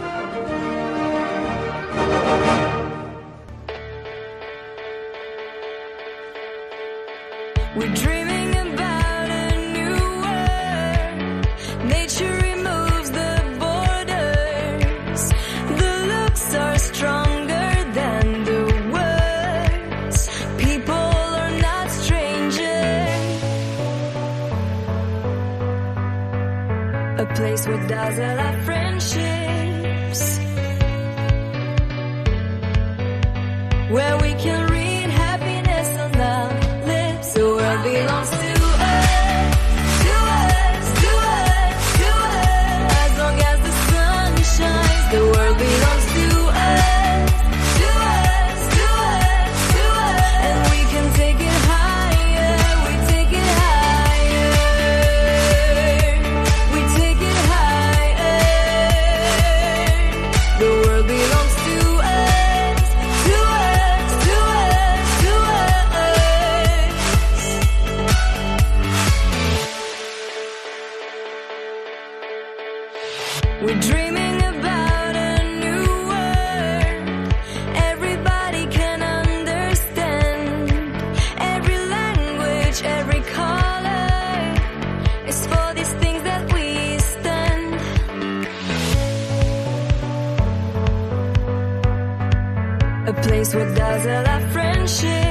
We're dreaming about a new world. Nature removes the borders. The looks are stronger than the words. People are not strangers. A place where dazzle our friendships. Where we can read happiness on love. The world belongs to us, to us. A place where dazzle our friendship.